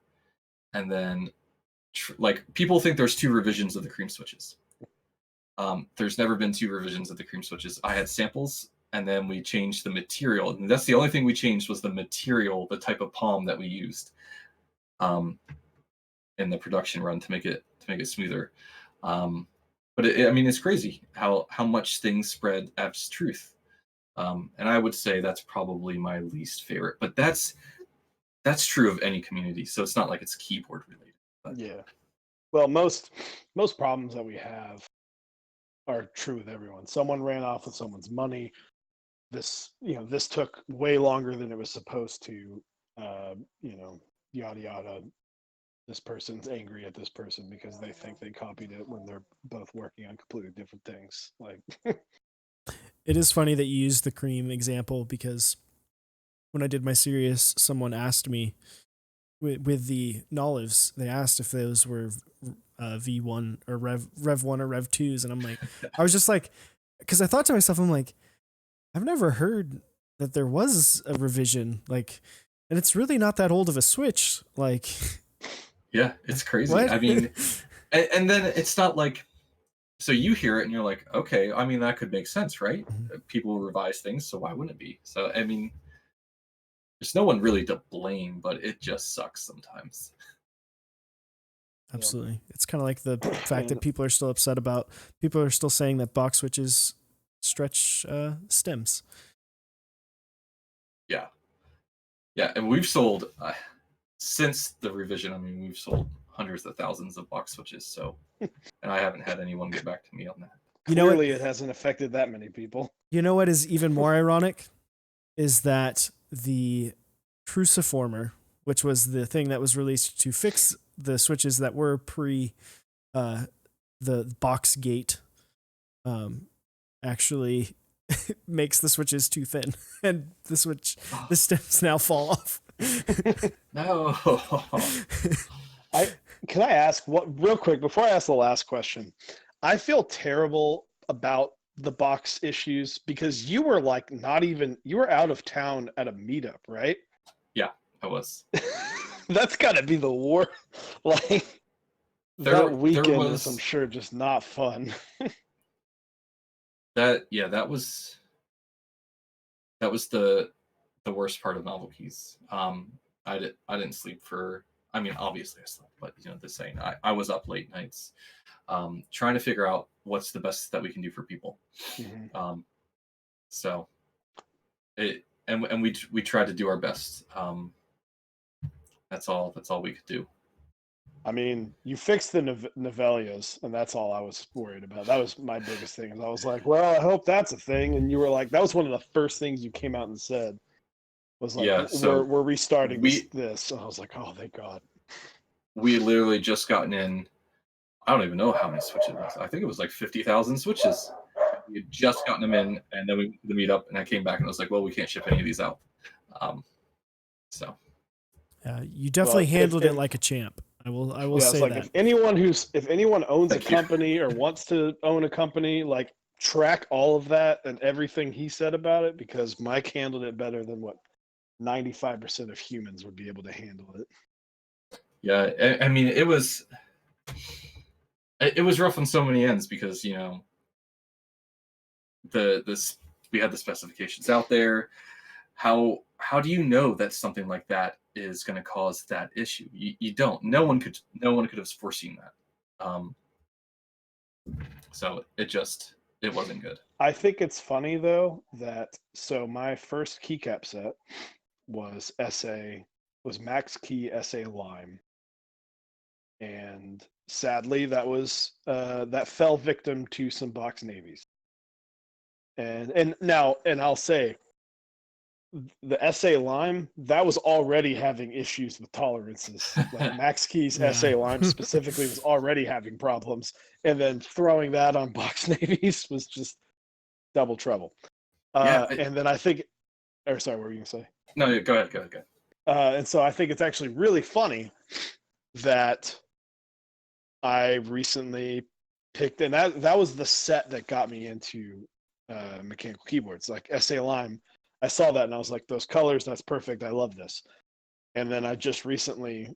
S2: and then like people think there's two revisions of the cream switches. There's never been two revisions of the cream switches. I had samples, and then we changed the material, and that's the only thing we changed was the material, the type of palm that we used in the production run to make it smoother. But I mean, it's crazy how much things spread as truth. And I would say that's probably my least favorite, but that's true of any community. So it's not like it's keyboard related. But.
S4: Yeah. Well, most problems that we have are true with everyone. Someone ran off with someone's money. This took way longer than it was supposed to. Yada yada. This person's angry at this person because they think they copied it when they're both working on completely different things. Like,
S1: it is funny that you used the cream example, because when I did my series, someone asked me with the Nolivs, they asked if those were V1 or Rev 1 or Rev 2s. And I'm like, I was just like, because I thought to myself, I'm like, I've never heard that there was a revision, like, and it's really not that old of a switch. Like,
S2: yeah, it's crazy.
S1: What?
S2: I mean, and then it's not like, so you hear it and you're like, okay, I mean, that could make sense, right?
S1: Mm-hmm.
S2: People revise things, so why wouldn't it be? So, I mean, there's no one really to blame, but it just sucks sometimes.
S1: Absolutely. It's kind of like the fact that people are still upset about, people are still saying that box switches stretch stems.
S2: Yeah. Yeah, and we've sold, since the revision, I mean, we've sold hundreds of thousands of box switches, so, and I haven't had anyone get back to me on that.
S4: Clearly it hasn't affected that many people.
S1: You know what is even more ironic is that the Cruciformer, which was the thing that was released to fix the switches that were pre the box gate, actually makes the switches too thin, and the stems now fall off.
S2: No.
S4: Can I ask real quick before I ask the last question? I feel terrible about the box issues because you were like you were out of town at a meetup, right?
S2: Yeah, I was.
S4: That's gotta be the war. Like, that weekend is, I'm sure, just not fun.
S2: That was the worst part of NovelKeys. I didn't sleep for, I mean, obviously I slept, but the saying, I was up late nights trying to figure out what's the best that we can do for people. Mm-hmm. So we tried to do our best. That's all we could do.
S4: I mean, you fixed the Novelias, and that's all I was worried about. That was my biggest thing. I was like, well, I hope that's a thing. And you were like, that was one of the first things you came out and said. Was like, yeah, so we're restarting this. And I was like, oh, thank God.
S2: We literally just gotten in, I don't even know how many switches. I think it was like 50,000 switches. We had just gotten them in, and then we the meetup, and I came back and I was like, well, we can't ship any of these out. So.
S1: You definitely handled it like a champ. I will say
S4: like,
S1: that.
S4: If anyone owns a company or wants to own a company, like, track all of that and everything he said about it, because Mike handled it better than what 95% of humans would be able to handle it.
S2: Yeah, I mean, it was rough on so many ends because we had the specifications out there. How do you know that something like that is going to cause that issue. You don't. No one could have foreseen that. So it wasn't good.
S4: I think it's funny though that so my first keycap set was Max Key SA Lime, and sadly that was that fell victim to some box navies. And I'll say the SA Lime, that was already having issues with tolerances. Like Max Keys SA Lime specifically was already having problems, and then throwing that on box navies was just double trouble. And then I think, or sorry, what were you gonna say?
S2: No, go ahead.
S4: And so I think it's actually really funny that I recently picked, and that was the set that got me into mechanical keyboards, like SA Lime. I saw that and I was like, those colors, that's perfect. I love this. And then I just recently,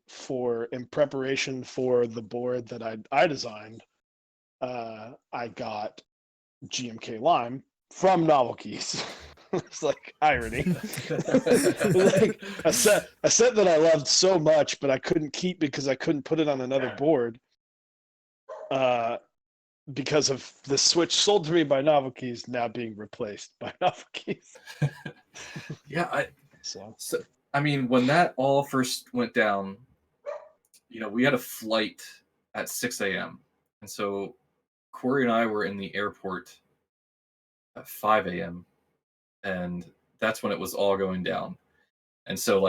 S4: in preparation for the board that I designed, I got GMK Lime from NovelKeys. It's like irony. Like a set that I loved so much, but I couldn't keep because I couldn't put it on another board. Because of the Switch sold to me by NovelKeys now being replaced by NovelKeys.
S2: Yeah,
S4: so
S2: I mean, when that all first went down, we had a flight at 6 a.m. And so Corey and I were in the airport at 5 a.m. and that's when it was all going down. And so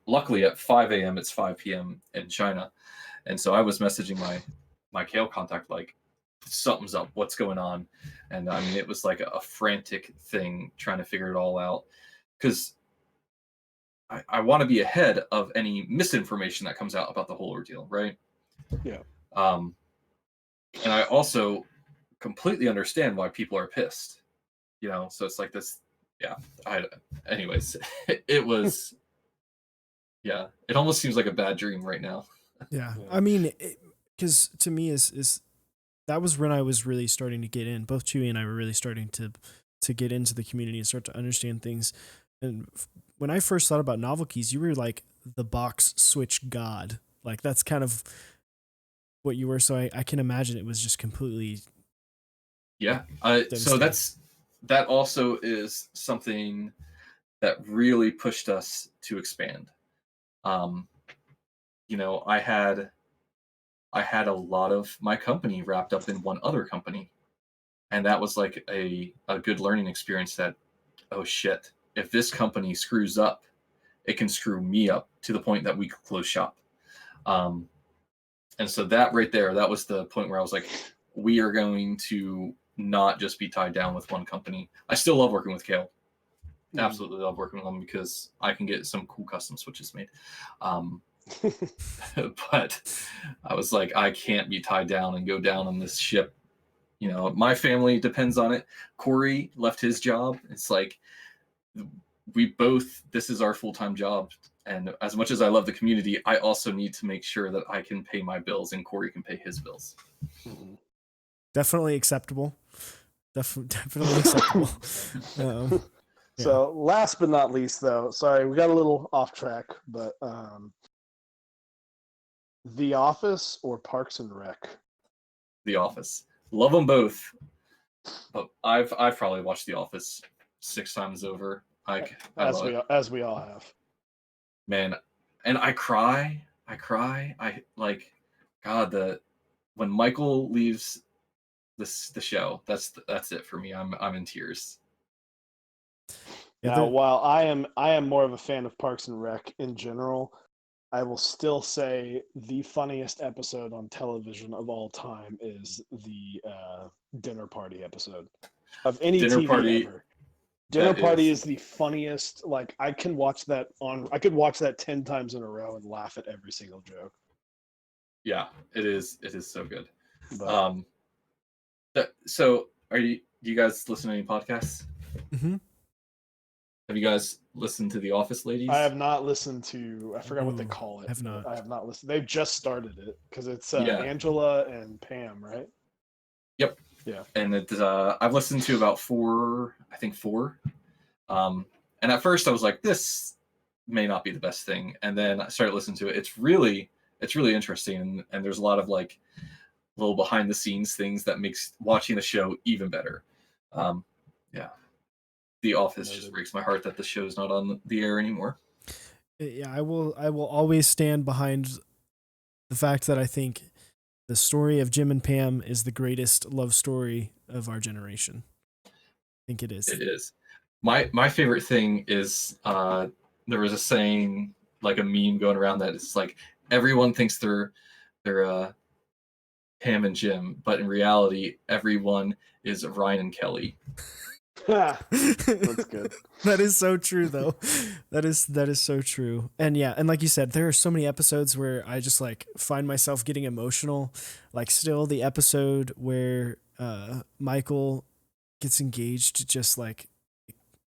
S2: luckily at 5 a.m. it's 5 p.m. in China. And so I was messaging my Kale contact, like, something's up, what's going on? And I mean, it was like a frantic thing trying to figure it all out, because I want to be ahead of any misinformation that comes out about the whole ordeal, right?
S4: Yeah.
S2: And I also completely understand why people are pissed, so it's like this. Yeah. Anyways, it was, yeah, it almost seems like a bad dream right now.
S1: Yeah. I mean, because to me is that was when I was really starting to get in. Both Chewy and I were really starting to get into the community and start to understand things. And when I first thought about NovelKeys, you were like the box Switch god. Like that's kind of what you were. So I can imagine it was just completely.
S2: Yeah. So that also is something that really pushed us to expand. I had a lot of my company wrapped up in one other company, and that was like a good learning experience that, oh shit, if this company screws up, it can screw me up to the point that we could close shop. And so that right there, that was the point where I was like, we are going to not just be tied down with one company. I still love working with Kale. Absolutely love working with them because I can get some cool custom switches made. But I was like, I can't be tied down and go down on this ship. My family depends on it. Corey left his job. It's like this is our full-time job. And as much as I love the community, I also need to make sure that I can pay my bills and Corey can pay his bills.
S4: Mm-hmm.
S1: Definitely acceptable. Definitely acceptable. Yeah.
S4: So last but not least, though, sorry, we got a little off track, but The Office or Parks and Rec?
S2: The Office. Love them both. But I've probably watched The Office 6 times over.
S4: As we all have.
S2: Man, and I cry. God, when Michael leaves the show, that's it for me. I'm in tears.
S4: Now, while I am more of a fan of Parks and Rec in general, I will still say the funniest episode on television of all time is the dinner party episode of any
S2: Dinner
S4: TV
S2: Party.
S4: ever. Dinner Party is the funniest. Like I could watch that 10 times in a row and laugh at every single joke.
S2: Yeah, it is so good.
S4: But,
S2: so do you guys listen to any podcasts?
S1: Mm-hmm.
S2: Have you guys listened to The Office Ladies?
S4: I have not listened to. I forgot what they call it.
S1: I have not.
S4: I have not listened. They've just started it because it's
S2: Yeah.
S4: Angela and Pam, right?
S2: Yep.
S4: Yeah.
S2: And I've listened to about four. And at first I was like, this may not be the best thing. And then I started listening to it. It's really interesting, and there's a lot of like little behind the scenes things that makes watching the show even better. Yeah, The Office just breaks my heart that the show's not on the air anymore.
S1: Yeah, I will always stand behind the fact that I think the story of Jim and Pam is the greatest love story of our generation. I think it is.
S2: It is. My favorite thing is there was a saying, like a meme going around, that it's like everyone thinks they're Pam and Jim, but in reality, everyone is Ryan and Kelly.
S4: That's good.
S1: That is so true, though. That is so true. And yeah, and like you said, there are so many episodes where I just like find myself getting emotional. Like still the episode where Michael gets engaged, just like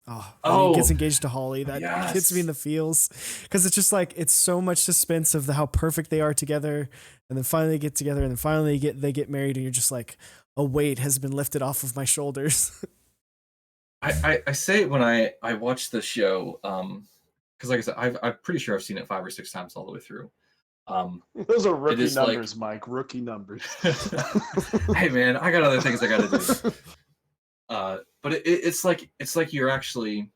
S1: when he gets engaged to Holly, that hits me in the feels, because it's just like it's so much suspense of how perfect they are together, and then finally they get together, and then finally they get married, and you're just like, a weight has been lifted off of my shoulders.
S2: I say it when I watch the show, because like I said, I'm pretty sure I've seen it 5 or 6 times all the way through.
S4: Those are rookie numbers, like, Mike. Rookie numbers.
S2: Hey man, I got other things I got to do. But it's like you're actually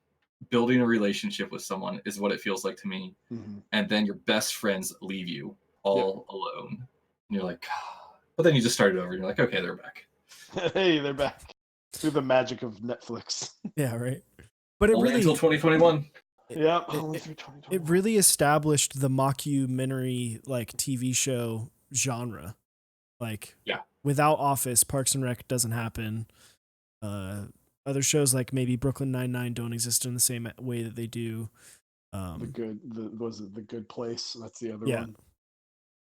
S2: building a relationship with someone, is what it feels like to me.
S4: Mm-hmm.
S2: And then your best friends leave you all alone, and you're like, but then you just start it over, and you're like, okay, they're back.
S4: Hey, they're back. Through the magic of Netflix.
S1: Yeah, right. But it
S2: only
S1: really,
S2: until 2021.
S4: Yeah, only through 2021.
S1: It really established the mockumentary like TV show genre. Like, without Office, Parks and Rec doesn't happen. Other shows like maybe Brooklyn Nine-Nine don't exist in the same way that they do.
S4: The Good Place? That's the other one.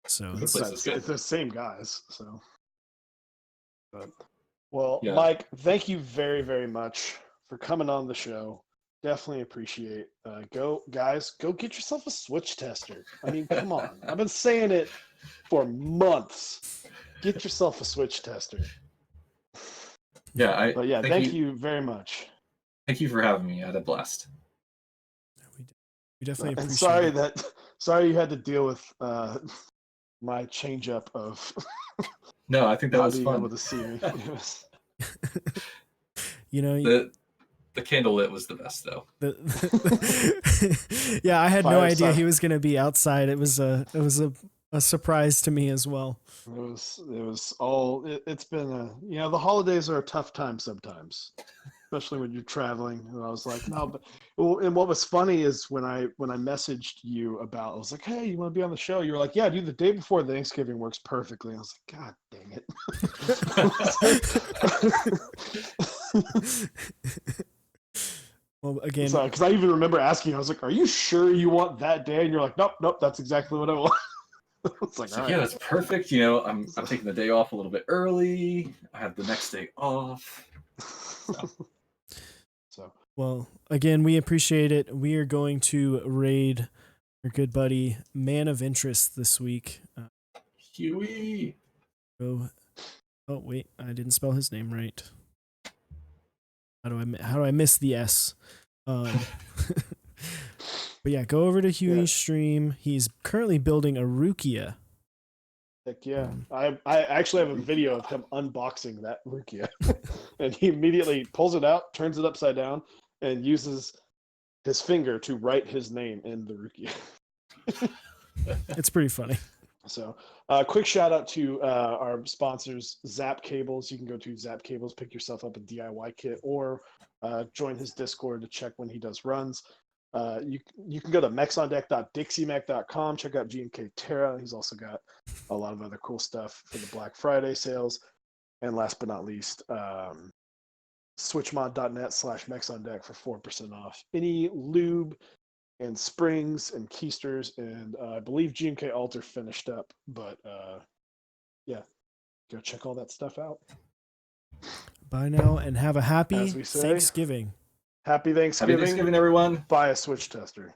S1: So
S4: it's the same guys. So, Mike, thank you very, very much for coming on the show. Definitely appreciate. Go get yourself a Switch tester. I mean, come on. I've been saying it for months. Get yourself a Switch tester.
S2: Yeah,
S4: thank you very much.
S2: Thank you for having me. I had a blast.
S1: We definitely appreciate
S4: and sorry you had to deal with my change up of
S2: no, I think that was fun.
S4: Able to see me.
S1: You know,
S2: the candle lit was the best though.
S1: Yeah, I had no idea he was going to be outside. It was a surprise to me as well.
S4: It's been the holidays are a tough time sometimes, especially when you're traveling. And I was like, no, and what was funny is when I messaged you about, I was like, hey, you want to be on the show? You were like, yeah, dude, the day before Thanksgiving works perfectly. I was like, God dang it.
S1: Well, again,
S4: because I even remember asking, I was like, are you sure you want that day? And you're like, nope, that's exactly what I want. It's like,
S2: yeah, that's perfect. I'm taking the day off a little bit early. I have the next day off.
S4: So
S1: well, again, we appreciate it. We are going to raid our good buddy Man of Interest this week.
S2: Huey.
S1: Oh wait, I didn't spell his name right. How do I miss the S? But yeah, go over to Huey's stream. He's currently building a Rukia.
S4: Heck yeah. I actually have a video of him unboxing that Rukia. And he immediately pulls it out, turns it upside down, and uses his finger to write his name in the Rukia.
S1: It's pretty funny.
S4: So quick shout out to our sponsors, Zap Cables. You can go to Zap Cables, pick yourself up a DIY kit, or join his Discord to check when he does runs. You can go to mechsondeck.dixiemech.com, check out GMK Terra. He's also got a lot of other cool stuff for the Black Friday sales. And last but not least, switchmod.net/mechsondeck for 4% off any lube and springs and keysters. And I believe GMK Alter finished up, but go check all that stuff out.
S1: Bye now, and have a happy Thanksgiving.
S4: Happy Thanksgiving.
S2: Happy Thanksgiving, everyone.
S4: Buy a Switch tester.